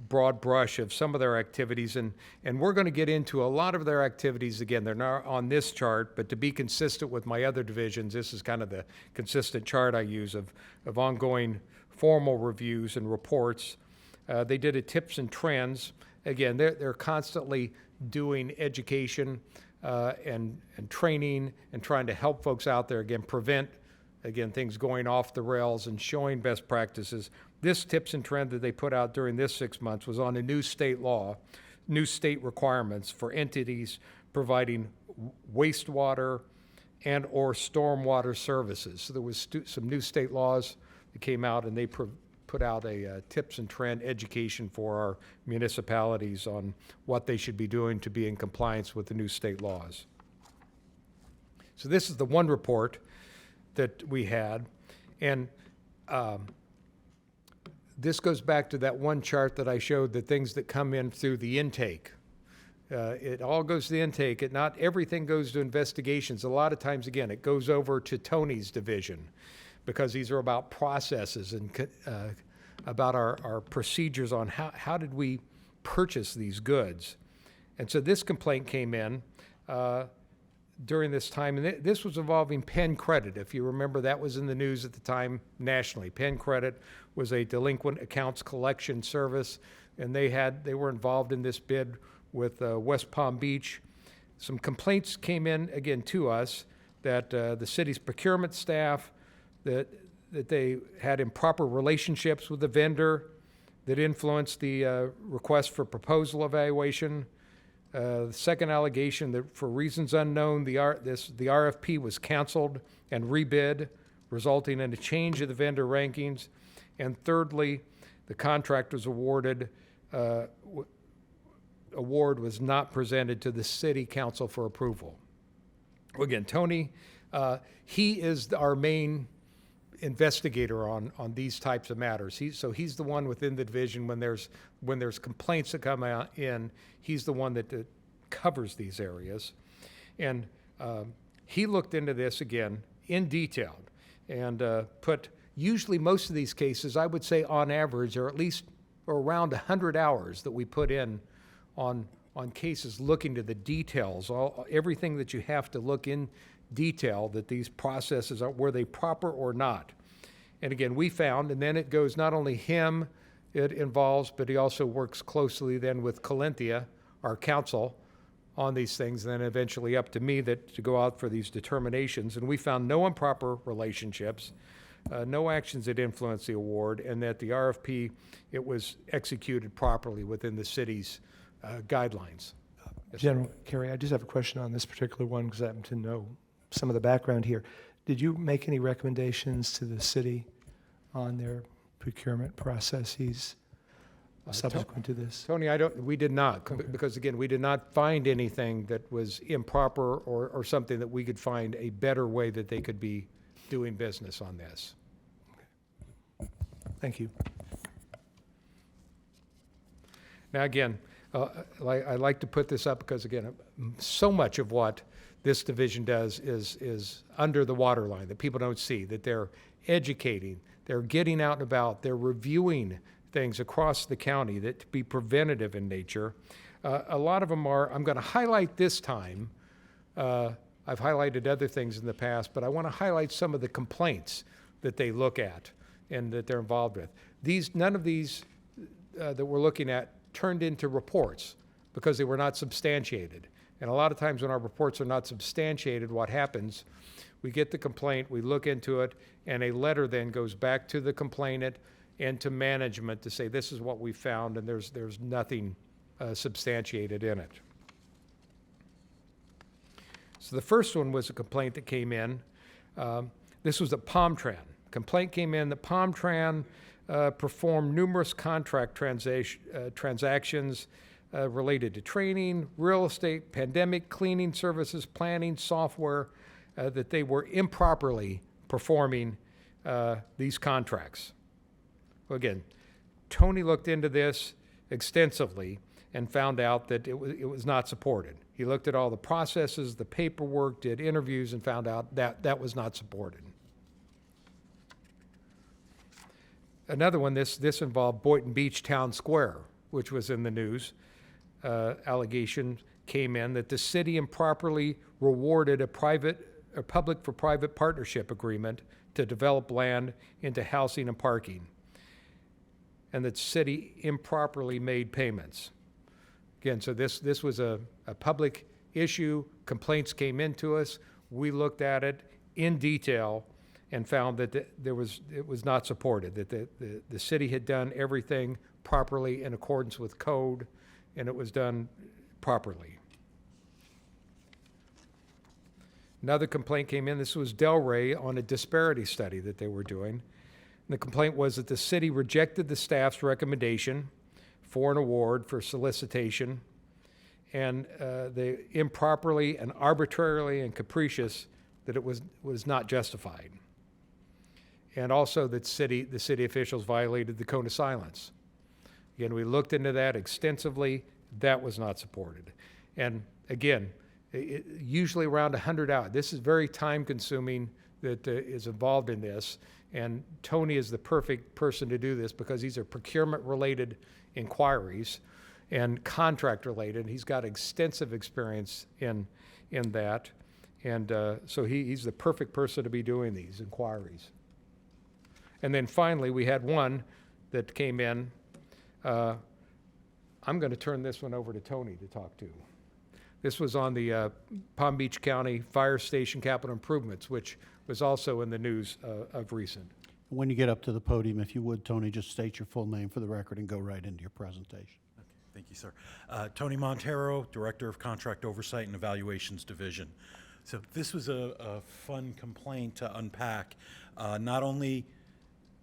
broad brush of some of their activities, and we're going to get into a lot of their activities. Again, they're not on this chart, but to be consistent with my other divisions, this is kind of the consistent chart I use of ongoing formal reviews and reports. They did a tips and trends. Again, they're constantly doing education and training and trying to help folks out there, again, prevent, again, things going off the rails and showing best practices. This tips and trend that they put out during this 6 months was on a new state law, new state requirements for entities providing wastewater and or stormwater services. So there was some new state laws that came out, and they put put out a tips and trend education for our municipalities on what they should be doing to be in compliance with the new state laws. So this is the one report that we had, and this goes back to that one chart that I showed, the things that come in through the intake. It all goes to the intake. Not everything goes to investigations. A lot of times, again, it goes over to Tony's division because these are about processes and about our procedures on how did we purchase these goods. And so this complaint came in during this time, and this was involving Penn Credit. If you remember, that was in the news at the time nationally. Penn Credit was a delinquent accounts collection service, and they were involved in this bid with West Palm Beach. Some complaints came in, again, to us that the city's procurement staff, that they had improper relationships with the vendor that influenced the request for proposal evaluation. The second allegation that for reasons unknown, the RFP was canceled and rebid, resulting in a change of the vendor rankings. And thirdly, the contract was award was not presented to the city council for approval. Again, Tony, he is our main investigator on these types of matters. So he's the one within the division when there's complaints that come out in, he's the one that covers these areas. And he looked into this again in detail and put, usually most of these cases, I would say on average, are at least around 100 hours that we put in on cases looking to the details, everything that you have to look in detail, that these processes were they proper or not. And again, we found, and then it goes not only him it involves, but he also works closely then with Colinthia, our counsel, on these things, and then eventually up to me to go out for these determinations. And we found no improper relationships, no actions that influenced the award, and that the RFP, it was executed properly within the city's guidelines. Yes, sir. General Kerry, I just have a question on this particular one because I happen to know some of the background here. Did you make any recommendations to the city on their procurement processes subsequent to this? Tony, we did not, because again, we did not find anything that was improper or something that we could find a better way that they could be doing business on this. Thank you. Now, again, I like to put this up because, again, so much of what this division does is under the waterline that people don't see, that they're educating, they're getting out and about, they're reviewing things across the county that to be preventative in nature. A lot of them are, I'm going to highlight this time, I've highlighted other things in the past, but I want to highlight some of the complaints that they look at and that they're involved with. None of these that we're looking at turned into reports because they were not substantiated. And a lot of times when our reports are not substantiated, what happens, we get the complaint, we look into it, and a letter then goes back to the complainant and to management to say this is what we found, and there's nothing substantiated in it. So the first one was a complaint that came in. This was at Palmtran. Complaint came in that Palmtran performed numerous contract transactions related to training, real estate, pandemic cleaning services, planning, software, that they were improperly performing these contracts. Well, again, Tony looked into this extensively and found out that it was not supported. He looked at all the processes, the paperwork, did interviews, and found out that that was not supported. Another one, this involved Boynton Beach Town Square, which was in the news. Allegation came in that the city improperly rewarded a public for private partnership agreement to develop land into housing and parking, and that city improperly made payments. Again, so this was a public issue. Complaints came into us. We looked at it in detail and found that it was not supported, that the city had done everything properly in accordance with code, and it was done properly. Another complaint came in. This was Delray on a disparity study that they were doing. The complaint was that the city rejected the staff's recommendation for an award for solicitation, and they improperly and arbitrarily and capricious that it was not justified. And also that the city officials violated the cone of silence. Again, we looked into that extensively. That was not supported. And again, usually around 100 hours. This is very time-consuming that is involved in this. And Tony is the perfect person to do this because these are procurement-related inquiries and contract-related. He's got extensive experience in that. And so he's the perfect person to be doing these inquiries. And then finally, we had one that came in. I'm going to turn this one over to Tony to talk to. This was on the Palm Beach County Fire Station capital improvements, which was also in the news of recent. When you get up to the podium, if you would, Tony, just state your full name for the record and go right into your presentation. Thank you, sir. Tony Montero, Director of Contract Oversight and Evaluations Division. So this was a fun complaint to unpack. Not only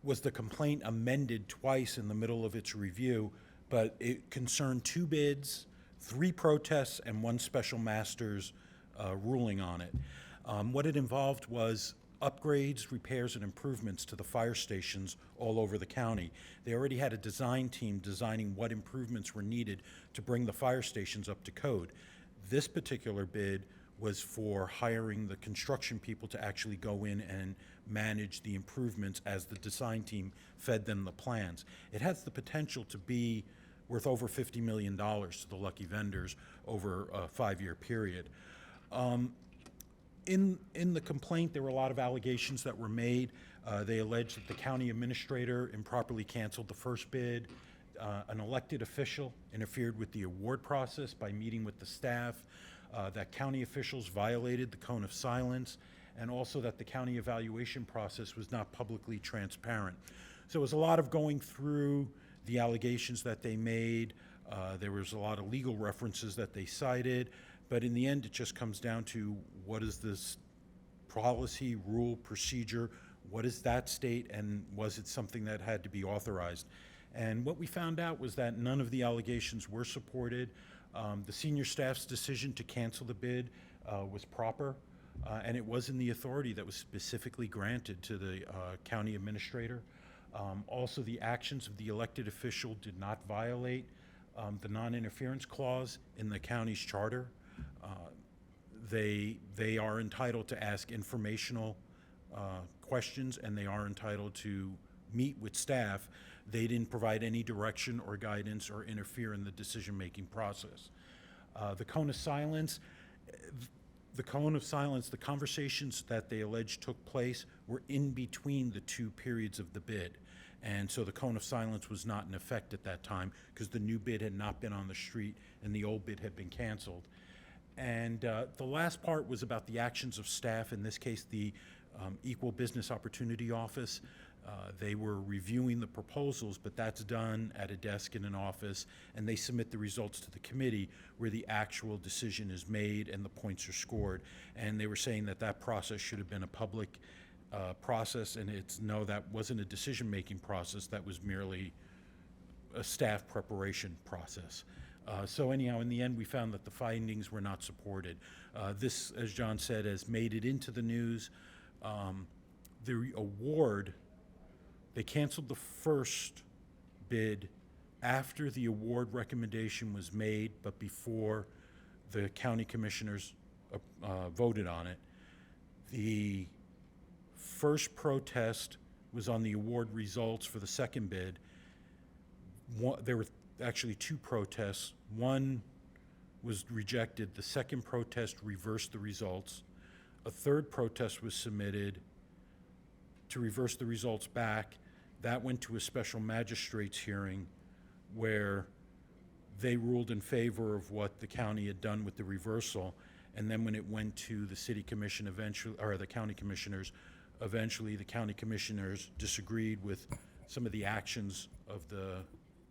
was the complaint amended twice in the middle of its review, but it concerned 2 bids, 3 protests, and 1 special master's ruling on it. What it involved was upgrades, repairs, and improvements to the fire stations all over the county. They already had a design team designing what improvements were needed to bring the fire stations up to code. This particular bid was for hiring the construction people to actually go in and manage the improvements as the design team fed them the plans. It has the potential to be worth over $50 million to the lucky vendors over a 5-year period. In the complaint, there were a lot of allegations that were made. They alleged that the county administrator improperly canceled the first bid. An elected official interfered with the award process by meeting with the staff. That county officials violated the cone of silence, and also that the county evaluation process was not publicly transparent. So it was a lot of going through the allegations that they made. There was a lot of legal references that they cited, but in the end, it just comes down to what is this policy, rule, procedure, what does that state, and was it something that had to be authorized? And what we found out was that none of the allegations were supported. The senior staff's decision to cancel the bid was proper, and it was in the authority that was specifically granted to the county administrator. Also, the actions of the elected official did not violate the non-interference clause in the county's charter. They are entitled to ask informational questions, and they are entitled to meet with staff. They didn't provide any direction or guidance or interfere in the decision-making process. The cone of silence, the conversations that they allege took place were in between the 2 periods of the bid. And so the cone of silence was not in effect at that time because the new bid had not been on the street and the old bid had been canceled. And the last part was about the actions of staff, in this case, the Equal Business Opportunity Office. They were reviewing the proposals, but that's done at a desk in an office, and they submit the results to the committee where the actual decision is made and the points are scored. And they were saying that that process should have been a public process, and no, that wasn't a decision-making process. That was merely a staff preparation process. So anyhow, in the end, we found that the findings were not supported. This, as John said, has made it into the news. The award, they canceled the first bid after the award recommendation was made, but before the county commissioners voted on it. The first protest was on the award results for the second bid. There were actually 2 protests. One was rejected. The second protest reversed the results. A third protest was submitted to reverse the results back. That went to a special magistrate's hearing where they ruled in favor of what the county had done with the reversal. And then when it went to the city commission eventually, or the county commissioners, eventually the county commissioners disagreed with some of the actions of the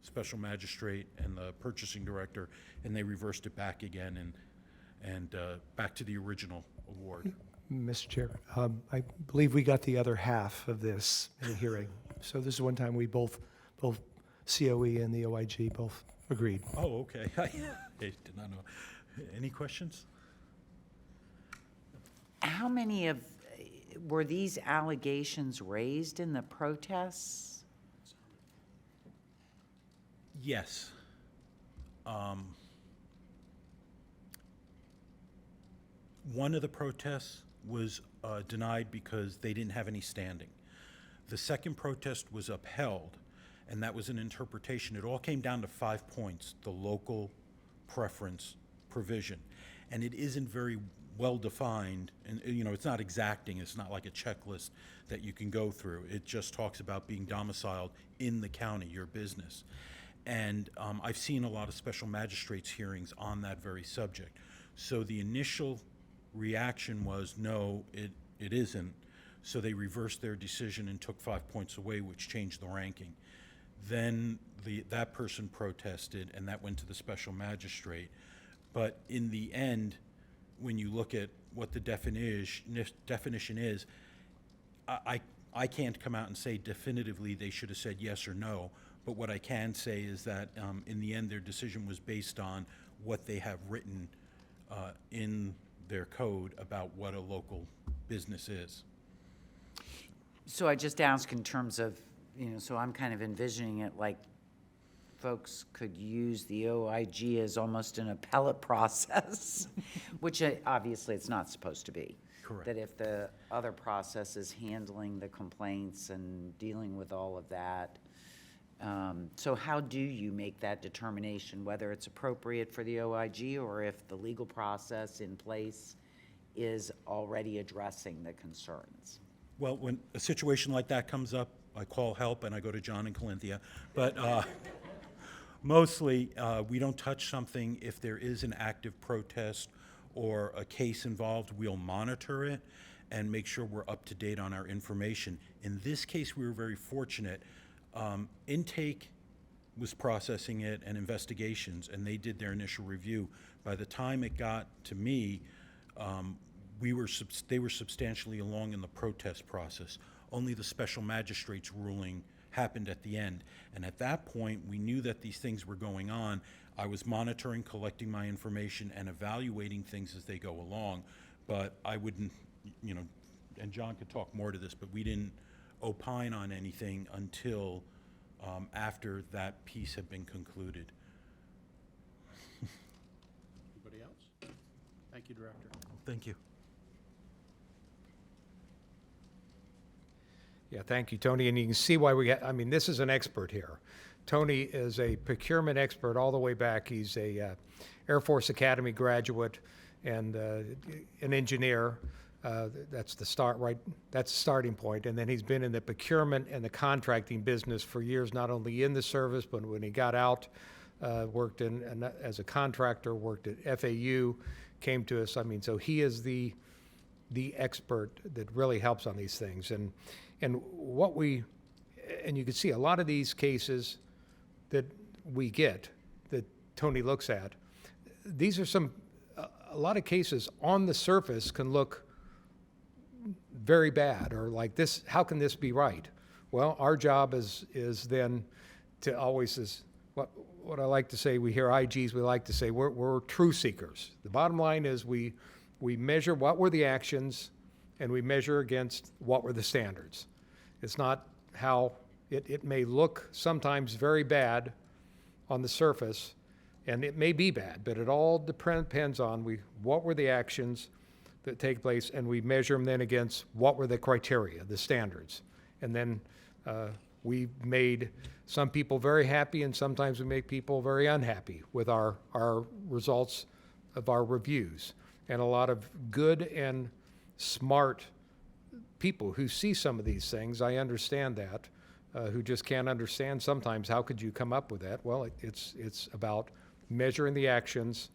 special magistrate and the purchasing director, and they reversed it back again and back to the original award. Mr. Chair, I believe we got the other half of this in the hearing. So this is one time we both COE and the OIG both agreed. Oh, okay. I did not know. Any questions? How many of, were these allegations raised in the protests? Yes. One of the protests was denied because they didn't have any standing. The second protest was upheld, and that was an interpretation. It all came down to 5 points, the local preference provision. And it isn't very well defined, and it's not exacting. It's not like a checklist that you can go through. It just talks about being domiciled in the county, your business. And I've seen a lot of special magistrates hearings on that very subject. So the initial reaction was, no, it isn't. So they reversed their decision and took 5 points away, which changed the ranking. Then that person protested, and that went to the special magistrate. But in the end, when you look at what the definition is, I can't come out and say definitively they should have said yes or no. But what I can say is that in the end, their decision was based on what they have written in their code about what a local business is. So I just ask in terms of, so I'm kind of envisioning it like folks could use the OIG as almost an appellate process, which obviously it's not supposed to be. Correct. That if the other process is handling the complaints and dealing with all of that, so how do you make that determination, whether it's appropriate for the OIG or if the legal process in place is already addressing the concerns? Well, when a situation like that comes up, I call help and I go to John and Calinthia. But mostly, we don't touch something if there is an active protest or a case involved. We'll monitor it and make sure we're up to date on our information. In this case, we were very fortunate. Intake was processing it and investigations, and they did their initial review. By the time it got to me, they were substantially along in the protest process. Only the special magistrate's ruling happened at the end. And at that point, we knew that these things were going on. I was monitoring, collecting my information, and evaluating things as they go along. But I wouldn't, and John could talk more to this, but we didn't opine on anything until after that piece had been concluded. Anybody else? Thank you, Director. Thank you. Yeah, thank you, Tony. And you can see why this is an expert here. Tony is a procurement expert all the way back. He's a Air Force Academy graduate and an engineer. That's the start, right? That's the starting point. And then he's been in the procurement and the contracting business for years, not only in the service, but when he got out, worked as a contractor, worked at FAU, came to us. So he is the expert that really helps on these things. And you can see a lot of these cases that we get, that Tony looks at, these are a lot of cases on the surface can look very bad, or like this, how can this be right? Well, our job is then to always, is what I like to say, we hear IGs, we like to say we're truth seekers. The bottom line is we measure what were the actions and we measure against what were the standards. It's not how it may look sometimes very bad on the surface, and it may be bad, but it all depends on what were the actions that take place, and we measure them then against what were the criteria, the standards. And then we made some people very happy, and sometimes we make people very unhappy with our results of our reviews. And a lot of good and smart people who see some of these things, I understand that, who just can't understand sometimes how could you come up with that. Well, it's about measuring the actions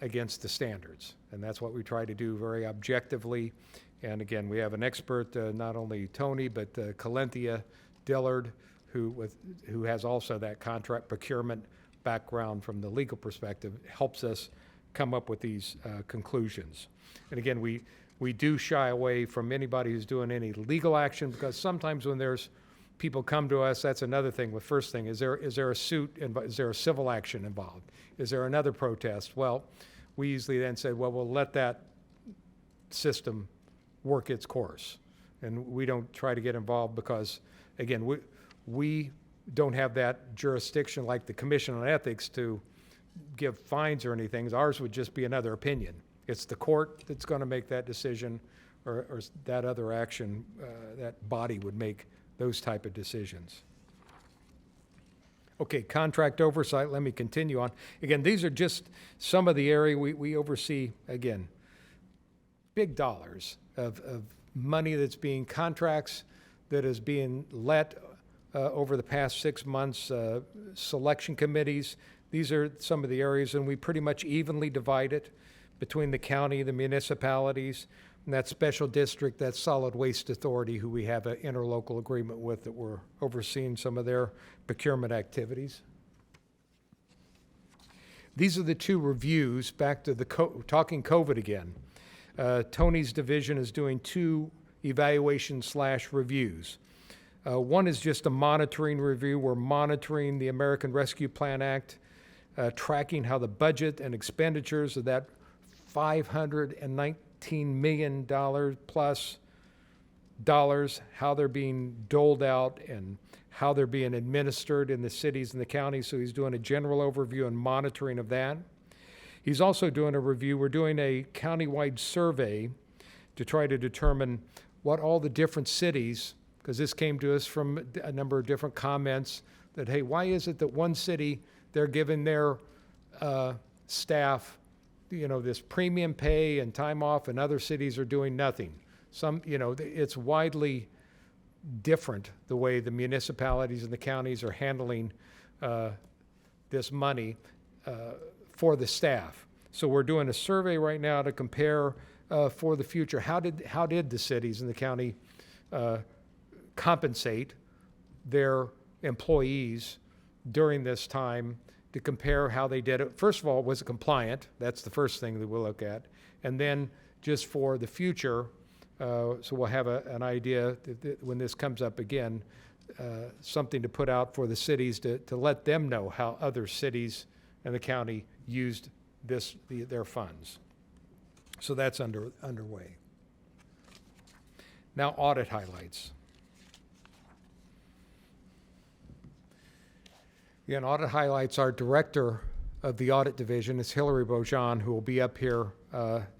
against the standards, and that's what we try to do very objectively. And again, we have an expert, not only Tony, but Calinthia Dillard, who has also that contract procurement background from the legal perspective, helps us come up with these conclusions. And again, we do shy away from anybody who's doing any legal action, because sometimes when there's people come to us, that's another thing. The first thing, is there a suit, is there a civil action involved? Is there another protest? Well, we usually then say, well, we'll let that system work its course. And we don't try to get involved because, again, we don't have that jurisdiction like the Commission on Ethics to give fines or anything. Ours would just be another opinion. It's the court that's going to make that decision, or that other action, that body would make those type of decisions. Okay, contract oversight, let me continue on. Again, these are just some of the area we oversee, again, big dollars of money that's being contracts that is being let over the past 6 months, selection committees. These are some of the areas, and we pretty much evenly divide it between the county, the municipalities, and that special district, that solid waste authority, who we have an interlocal agreement with, that we're overseeing some of their procurement activities. These are the two reviews, back to the talking COVID again. Tony's division is doing 2 evaluation/reviews. One is just a monitoring review. We're monitoring the American Rescue Plan Act, tracking how the budget and expenditures of that $519 million plus dollars, how they're being doled out and how they're being administered in the cities and the counties. So he's doing a general overview and monitoring of that. He's also doing a review. We're doing a countywide survey to try to determine what all the different cities, because this came to us from a number of different comments, that, hey, why is it that one city, they're giving their staff, this premium pay and time off, and other cities are doing nothing? Some, it's widely different the way the municipalities and the counties are handling this money for the staff. So we're doing a survey right now to compare for the future. How did the cities and the county compensate their employees during this time, to compare how they did it? First of all, was it compliant? That's the first thing that we'll look at. And then just for the future, so we'll have an idea that when this comes up again, something to put out for the cities to let them know how other cities and the county used their funds. So that's underway. Now, audit highlights. Again, audit highlights, our director of the audit division is Hillary Beaujean, who will be up here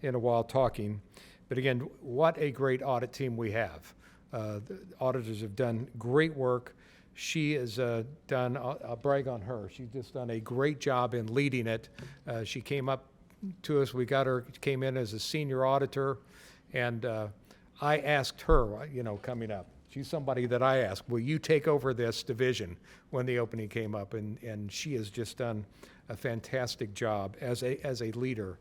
in a while talking. But again, what a great audit team we have. The auditors have done great work. She has done, I'll brag on her, she's just done a great job in leading it. She came up to us, we got her, came in as a senior auditor, and I asked her, coming up, she's somebody that I asked, will you take over this division, when the opening came up? And she has just done a fantastic job as a leader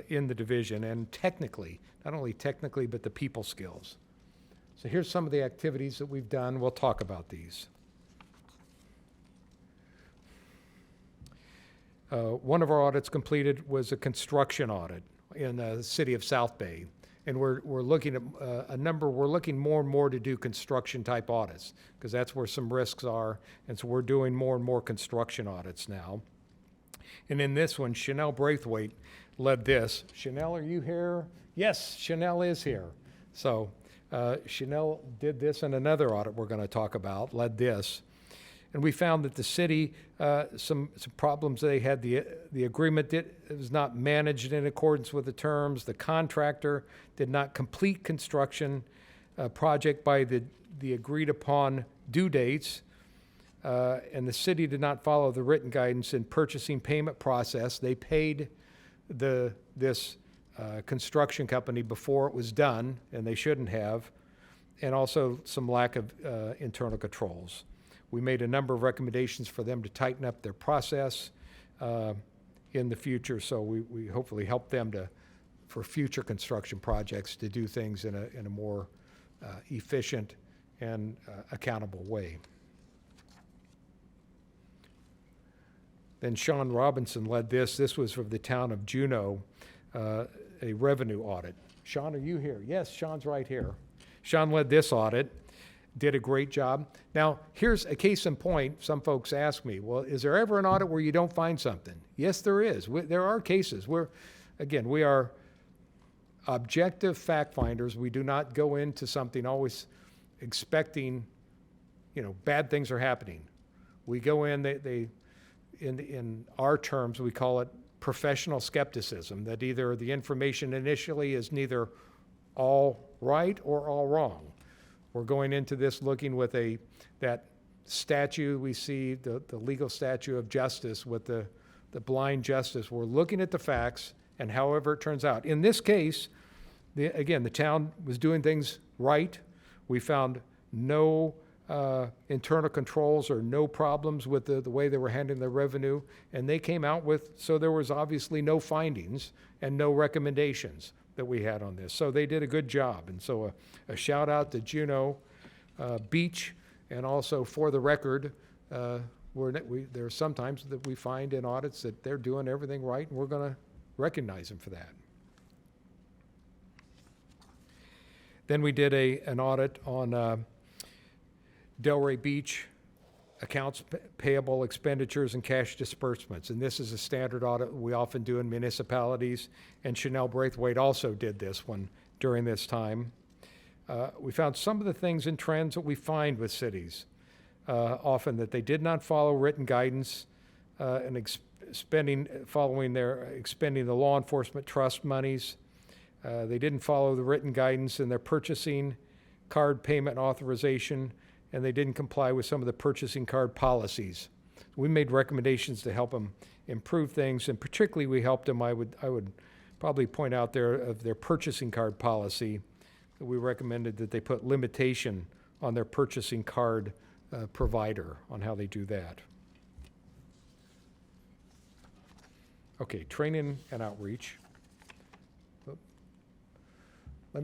in the division, and technically, not only technically, but the people skills. So here's some of the activities that we've done. We'll talk about these. One of our audits completed was a construction audit in the city of South Bay. And we're looking at we're looking more and more to do construction type audits, because that's where some risks are. And so we're doing more and more construction audits now. And in this one, Chanel Braithwaite led this. Chanel, are you here? Yes, Chanel is here. So Chanel did this in another audit we're going to talk about, led this. And we found that the city, some problems they had, the agreement was not managed in accordance with the terms. The contractor did not complete construction project by the agreed upon due dates. And the city did not follow the written guidance in purchasing payment process. They paid this construction company before it was done, and they shouldn't have, and also some lack of internal controls. We made a number of recommendations for them to tighten up their process in the future, so we hopefully help them for future construction projects to do things in a more efficient and accountable way. Then Sean Robinson led this. This was from the town of Juneau, a revenue audit. Sean, are you here? Yes, Sean's right here. Sean led this audit. did a great job. Now, here's a case in point. Some folks ask me, well, is there ever an audit where you don't find something? Yes, there is. There are cases where, again, we are objective fact finders. We do not go into something always expecting, bad things are happening. We go in, in our terms, we call it professional skepticism, that either the information initially is neither all right or all wrong. We're going into this looking with that statue we see, the legal statue of justice with the blind justice. We're looking at the facts and however it turns out. In this case, again, the town was doing things right. We found no internal controls or no problems with the way they were handling their revenue, and they came out with, so there was obviously no findings and no recommendations that we had on this. So they did a good job, and so a shout out to Juneau Beach, and also for the record, there's sometimes that we find in audits that they're doing everything right, and we're going to recognize them for that. Then we did an audit on Delray Beach accounts payable expenditures and cash disbursements. And this is a standard audit we often do in municipalities. And Chanel Braithwaite also did this one during this time. We found some of the things and trends that we find with cities. Often that they did not follow written guidance and expending the law enforcement trust monies. They didn't follow the written guidance in their purchasing card payment authorization, and they didn't comply with some of the purchasing card policies. We made recommendations to help them improve things, and particularly we helped them, I would probably point out their purchasing card policy. We recommended that they put limitation on their purchasing card provider on how they do that. Okay, training and outreach.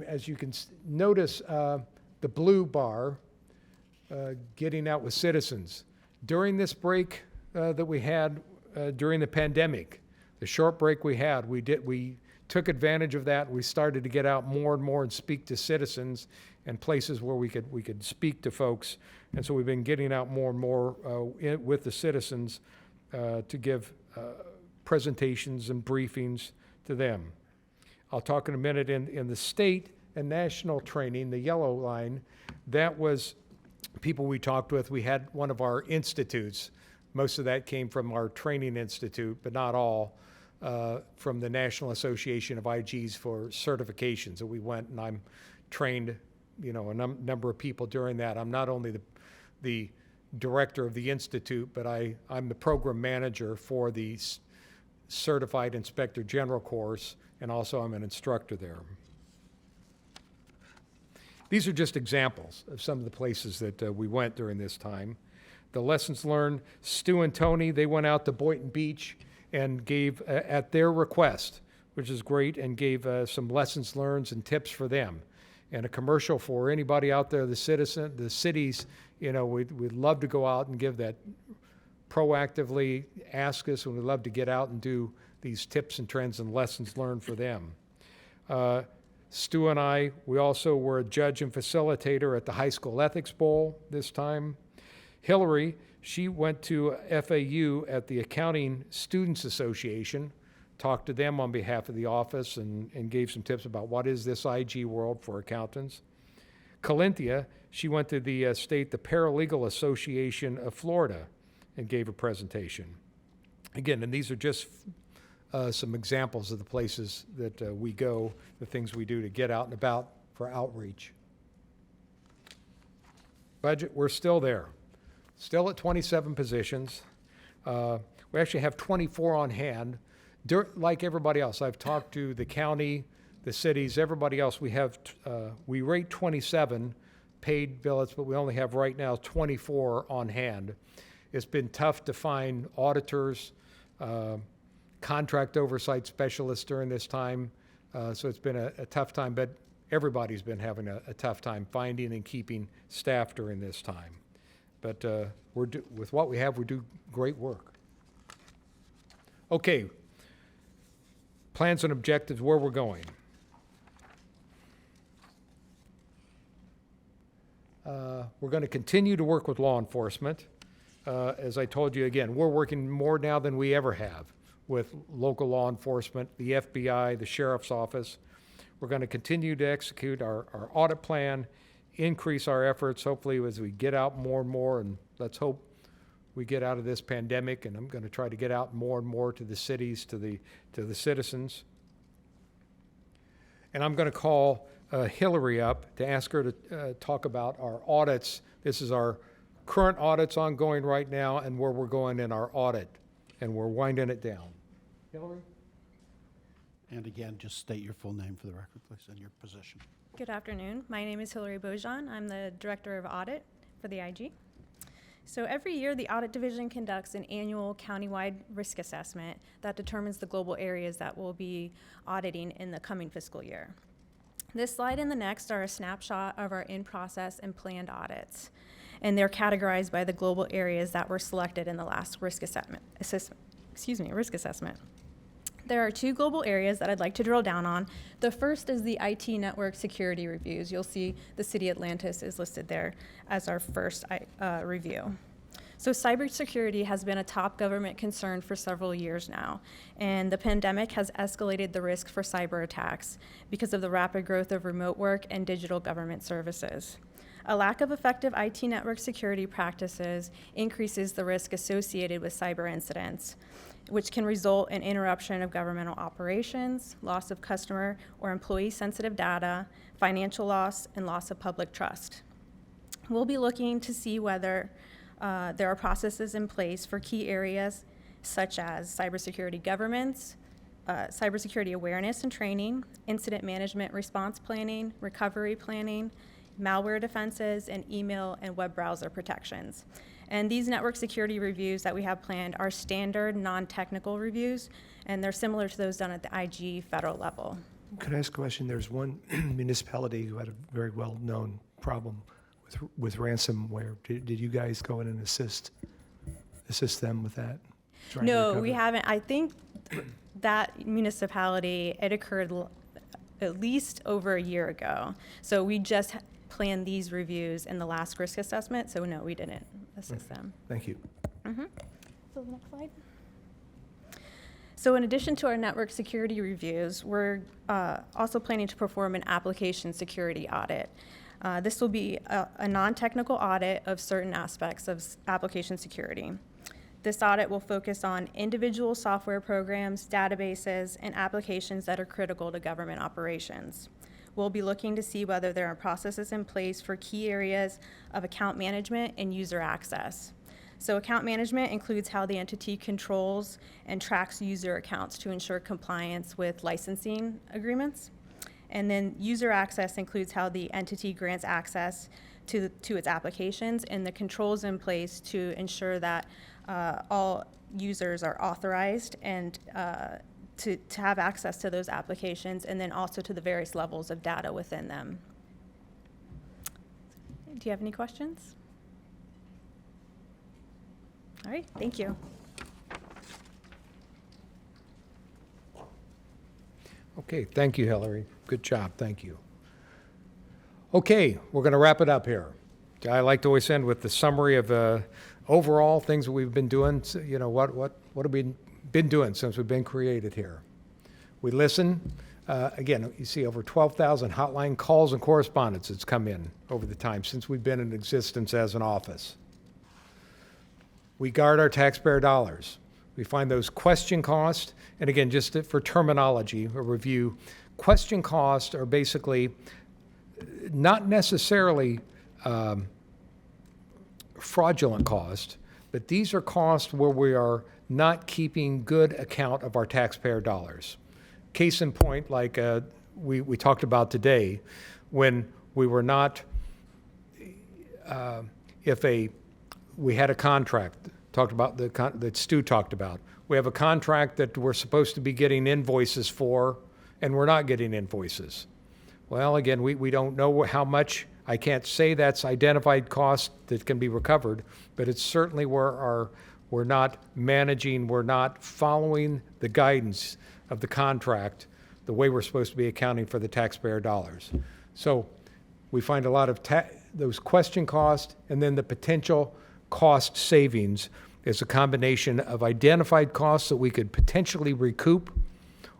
As you can notice, the blue bar, getting out with citizens. During this break that we had during the pandemic, the short break we had, we took advantage of that. We started to get out more and more and speak to citizens and places where we could speak to folks. And so we've been getting out more and more with the citizens to give presentations and briefings to them. I'll talk in a minute in the state and national training, the yellow line, that was people we talked with. We had one of our institutes. Most of that came from our training institute, but not all, from the National Association of IGs for certifications. So we went and I'm trained, a number of people during that. I'm not only the director of the institute, but I'm the program manager for the Certified Inspector General course, and also I'm an instructor there. These are just examples of some of the places that we went during this time. The lessons learned, Stu and Tony, they went out to Boynton Beach and gave, at their request, which is great, and gave some lessons learned and tips for them. And a commercial for anybody out there, the cities, we'd love to go out and give that proactively, ask us, and we'd love to get out and do these tips and trends and lessons learned for them. Stu and I, we also were a judge and facilitator at the High School Ethics Bowl this time. Hillary, she went to FAU at the Accounting Students Association, talked to them on behalf of the office and gave some tips about what is this IG world for accountants. Calinthia, she went to the Paralegal Association of Florida and gave a presentation. Again, and these are just some examples of the places that we go, the things we do to get out and about for outreach. Budget, we're still there. Still at 27 positions. We actually have 24 on hand. Like everybody else, I've talked to the county, the cities, everybody else. We rate 27 paid billets, but we only have right now 24 on hand. It's been tough to find auditors, contract oversight specialists during this time. So it's been a tough time, but everybody's been having a tough time finding and keeping staff during this time. But with what we have, we do great work. Okay, plans and objectives, where we're going. We're going to continue to work with law enforcement. As I told you again, we're working more now than we ever have with local law enforcement, the FBI, the sheriff's office. We're going to continue to execute our audit plan, increase our efforts, hopefully as we get out more and more, and let's hope we get out of this pandemic, and I'm going to try to get out more and more to the cities, to the citizens. And I'm going to call Hillary up to ask her to talk about our audits. This is our current audits ongoing right now and where we're going in our audit, and we're winding it down. Hillary? And again, just state your full name for the record, please, and your position. Good afternoon. My name is Hillary Beaujean. I'm the Director of Audit for the IG. So every year, the Audit Division conducts an annual countywide risk assessment that determines the global areas that we'll be auditing in the coming fiscal year. This slide and the next are a snapshot of our in-process and planned audits, and they're categorized by the global areas that were selected in the last risk assessment. There are two global areas that I'd like to drill down on. The first is the IT network security reviews. You'll see the City Atlantis is listed there as our first review. So cybersecurity has been a top government concern for several years now, and the pandemic has escalated the risk for cyber attacks because of the rapid growth of remote work and digital government services. A lack of effective IT network security practices increases the risk associated with cyber incidents, which can result in interruption of governmental operations, loss of customer or employee-sensitive data, financial loss, and loss of public trust. We'll be looking to see whether there are processes in place for key areas such as cybersecurity governance, cybersecurity awareness and training, incident management response planning, recovery planning, malware defenses, and email and web browser protections. And these network security reviews that we have planned are standard, non-technical reviews, and they're similar to those done at the IG federal level. Could I ask a question? There's one municipality who had a very well-known problem with ransomware. Did you guys go in and assist them with that? Trying to No, recover? we haven't. I think that municipality, it occurred at least over a year ago. So we just planned these reviews in the last risk assessment, so no, we didn't assist them. Thank you. So the next slide. So in addition to our network security reviews, we're also planning to perform an application security audit. This will be a non-technical audit of certain aspects of application security. This audit will focus on individual software programs, databases, and applications that are critical to government operations. We'll be looking to see whether there are processes in place for key areas of account management and user access. So account management includes how the entity controls and tracks user accounts to ensure compliance with licensing agreements. And then user access includes how the entity grants access to its applications and the controls in place to ensure that all users are authorized and to have access to those applications, and then also to the various levels of data within them. Do you have any questions? All right, thank you. Okay, thank you, Hillary. Good job, thank you. Okay, we're going to wrap it up here. I like to always end with the summary of overall things that we've been doing. So, you know, what have we been doing since we've been created here? We listen. Again, you see over 12,000 hotline calls and correspondence that's come in over the time since we've been in existence as an office. We guard our taxpayer dollars. We find those question costs, and again, just for terminology, a review, question costs are basically not necessarily fraudulent costs, but these are costs where we are not keeping good account of our taxpayer dollars. Case in point, like we talked about today, when we were not, we had a contract, talked about that Stu talked about. We have a contract that we're supposed to be getting invoices for, and we're not getting invoices. Well, again, we don't know how much. I can't say that's identified cost that can be recovered, but it's certainly where we're not managing, we're not following the guidance of the contract the way we're supposed to be accounting for the taxpayer dollars. So we find a lot of those question costs and then the potential cost savings is a combination of identified costs that we could potentially recoup,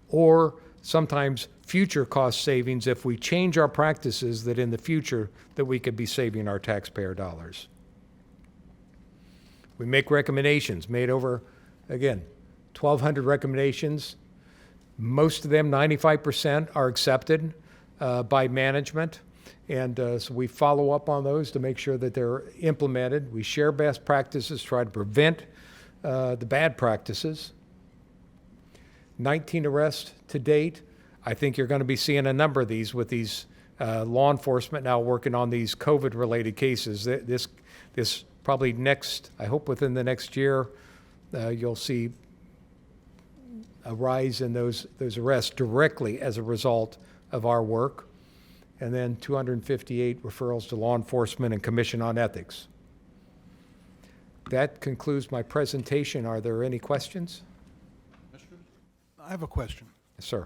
or sometimes future cost savings if we change our practices, that in the future that we could be saving our taxpayer dollars. We make recommendations, made over, again, 1,200 recommendations. Most of them, 95%, are accepted by management. And so we follow up on those to make sure that they're implemented. We share best practices, try to prevent the bad practices. 19 arrests to date. I think you're going to be seeing a number of these with these law enforcement now working on these COVID-related cases. This probably next, I hope within the next year, you'll see a rise in those arrests directly as a result of our work. And then 258 referrals to law enforcement and Commission on Ethics. That concludes my presentation. Are there any questions? I have a question. Yes, sir.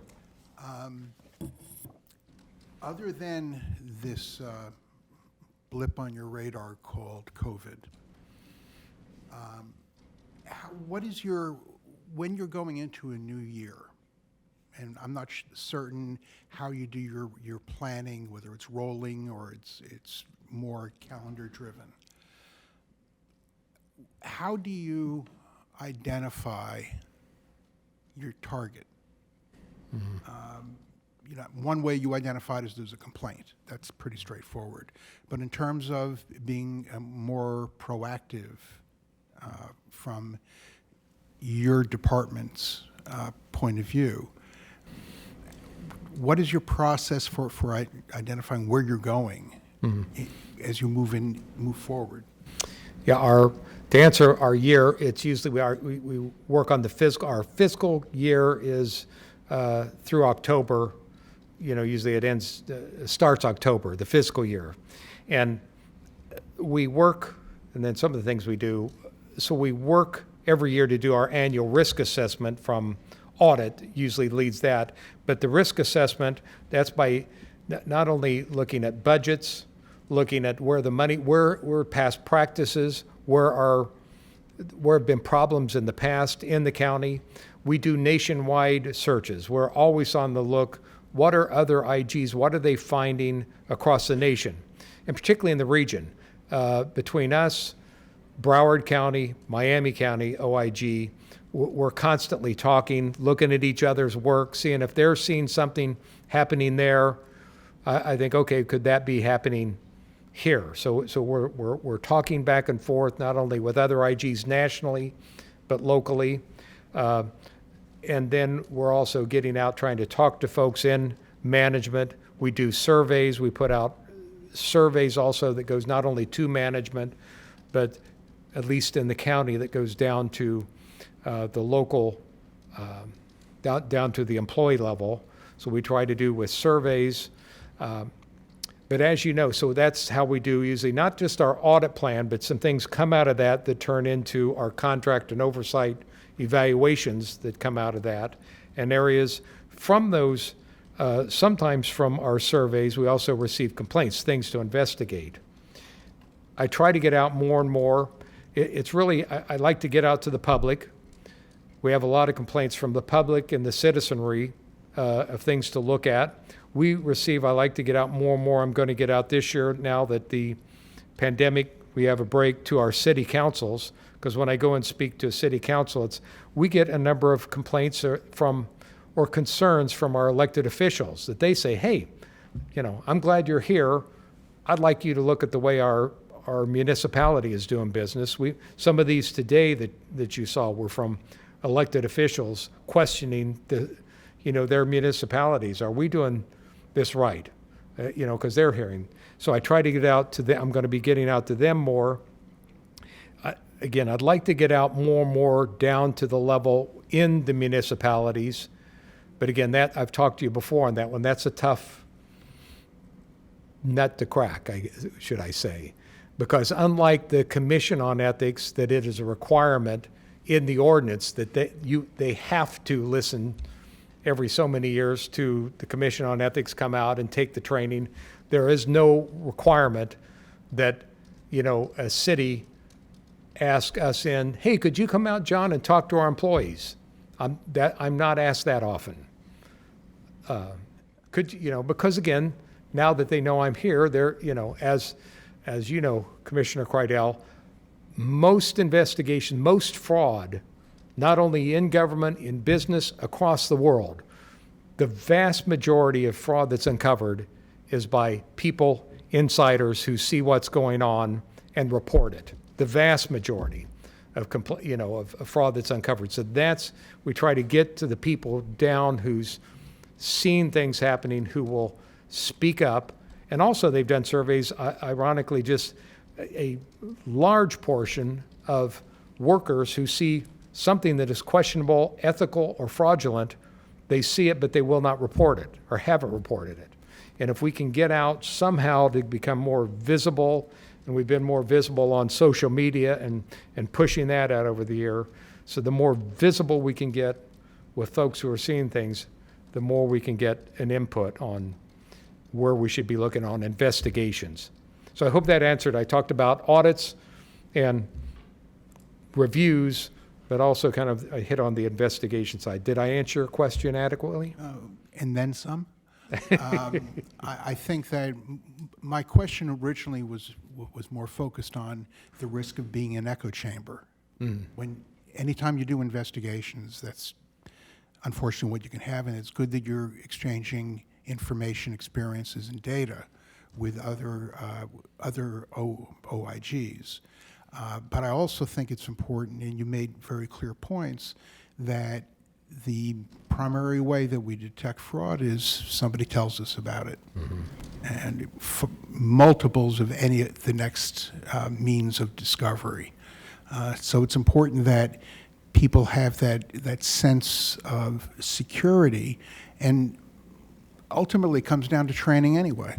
Other than this blip on your radar called COVID, what is when you're going into a new year, and I'm not certain how you do your planning, whether it's rolling or it's more calendar driven. How do you identify your target? One way you identify it is there's a complaint. That's pretty straightforward. But in terms of being more proactive from your department's point of view, what is your process for identifying where you're going as you move forward? Yeah, to answer our year, it's usually we work on our fiscal year is through October. Usually it starts October, the fiscal year. And we work, and then some of the things we do, so we work every year to do our annual risk assessment from audit, usually leads that. But the risk assessment, that's by not only looking at budgets, looking at where the money, where past practices, where have been problems in the past in the county. We do nationwide searches. We're always on the look. What are other IGs? What are they finding across the nation? And particularly in the region. Between us, Broward County, Miami County, OIG, we're constantly talking, looking at each other's work, seeing if they're seeing something happening there. I think, okay, could that be happening here? So we're talking back and forth, not only with other IGs nationally, but locally. And then we're also getting out, trying to talk to folks in management. We do surveys. We put out surveys also that goes not only to management, but at least in the county, that goes down to the local, down to the employee level. So we try to do with surveys. But as you know, so that's how we do usually not just our audit plan, but some things come out of that turn into our contract and oversight evaluations that come out of that. And areas from those, sometimes from our surveys, we also receive complaints, things to investigate. I try to get out more and more. It's really, I like to get out to the public. We have a lot of complaints from the public and the citizenry of things to look at. We receive, I like to get out more and more. I'm going to get out this year now that the pandemic, we have a break, to our city councils, because when I go and speak to a city council, we get a number of complaints or concerns from our elected officials that they say, hey, I'm glad you're here. I'd like you to look at the way our municipality is doing business. Some of these today that you saw were from elected officials questioning their municipalities. Are we doing this right? Because they're hearing. So I try to get out to them. I'm going to be getting out to them more. Again, I'd like to get out more and more down to the level in the municipalities. But again, that I've talked to you before on that one. That's a tough nut to crack, should I say. Because unlike the Commission on Ethics, that it is a requirement in the ordinance that they have to listen every so many years to the Commission on Ethics, come out and take the training. There is no requirement that, you know, a city ask us in, hey, could you come out, John, and talk to our employees? I'm not asked that often. Because again, now that they know I'm here, they're, you know, as you know, Commissioner Crydell, most investigation, most fraud, not only in government, in business, across the world, the vast majority of fraud that's uncovered is by people, insiders who see what's going on and report it. The vast majority of fraud that's uncovered. So we try to get to the people down who's seen things happening, who will speak up. And also they've done surveys, ironically, just a large portion of workers who see something that is questionable, ethical, or fraudulent, they see it, but they will not report it or haven't reported it. And if we can get out somehow to become more visible, and we've been more visible on social media and pushing that out over the year, so the more visible we can get with folks who are seeing things, the more we can get an input on where we should be looking on investigations. So I hope that answered. I talked about audits and reviews, but also kind of I hit on the investigation side. Did I answer your question adequately? And then some. I think that my question originally was more focused on the risk of being an echo chamber. Anytime you do investigations, that's unfortunately what you can have, and it's good that you're exchanging information, experiences, and data with other OIGs. But I also think it's important, and you made very clear points, that the primary way that we detect fraud is somebody tells us about it. And multiples of the next means of discovery. So it's important that people have that sense of security, and ultimately comes down to training anyway.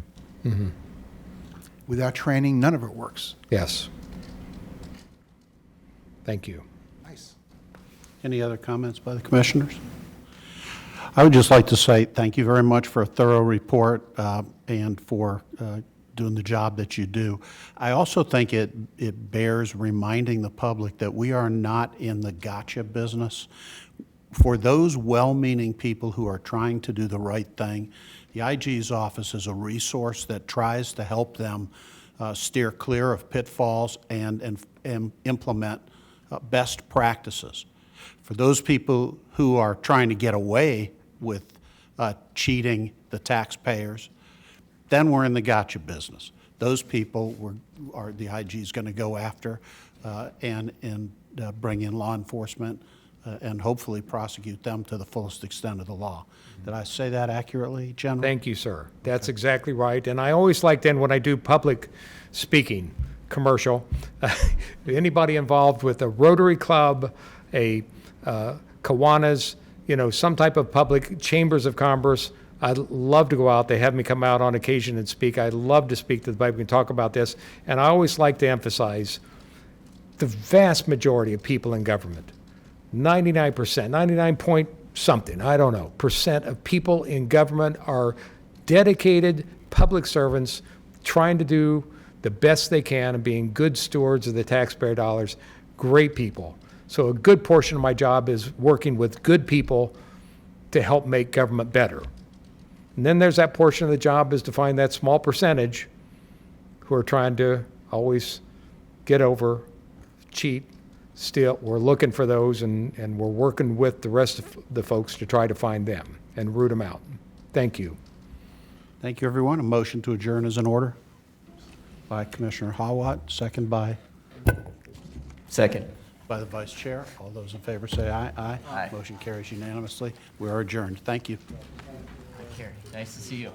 Without training, none of it works. Yes. Thank you. Nice. Any other comments by the commissioners? I would just like to say thank you very much for a thorough report and for doing the job that you do. I also think it bears reminding the public that we are not in the gotcha business. For those well-meaning people who are trying to do the right thing, the IG's office is a resource that tries to help them steer clear of pitfalls and implement best practices. For those people who are trying to get away with cheating the taxpayers, then we're in the gotcha business. Those people are the IG's going to go after and bring in law enforcement and hopefully prosecute them to the fullest extent of the law. Did I say that accurately, General? Thank you, sir. That's exactly right. And I always like then when I do public speaking, commercial, anybody involved with a Rotary Club, a Kiwanis, some type of public chambers of commerce, I'd love to go out. They have me come out on occasion and speak. I'd love to speak to the public and talk about this. And I always like to emphasize the vast majority of people in government, 99%, 99 point something, I don't know, percent of people in government are dedicated public servants trying to do the best they can and being good stewards of the taxpayer dollars, great people. So a good portion of my job is working with good people to help make government better. And then there's that portion of the job is to find that small percentage who are trying to always get over, cheat, steal. We're looking for those, and we're working with the rest of the folks to try to find them and root them out. Thank you. Thank you, everyone. A motion to adjourn is in order by Commissioner Hawat, second by Second. the Vice Chair. All those in favor say aye. Aye. Aye. Motion carries unanimously. We are adjourned. Thank you. Carrie, nice to see you.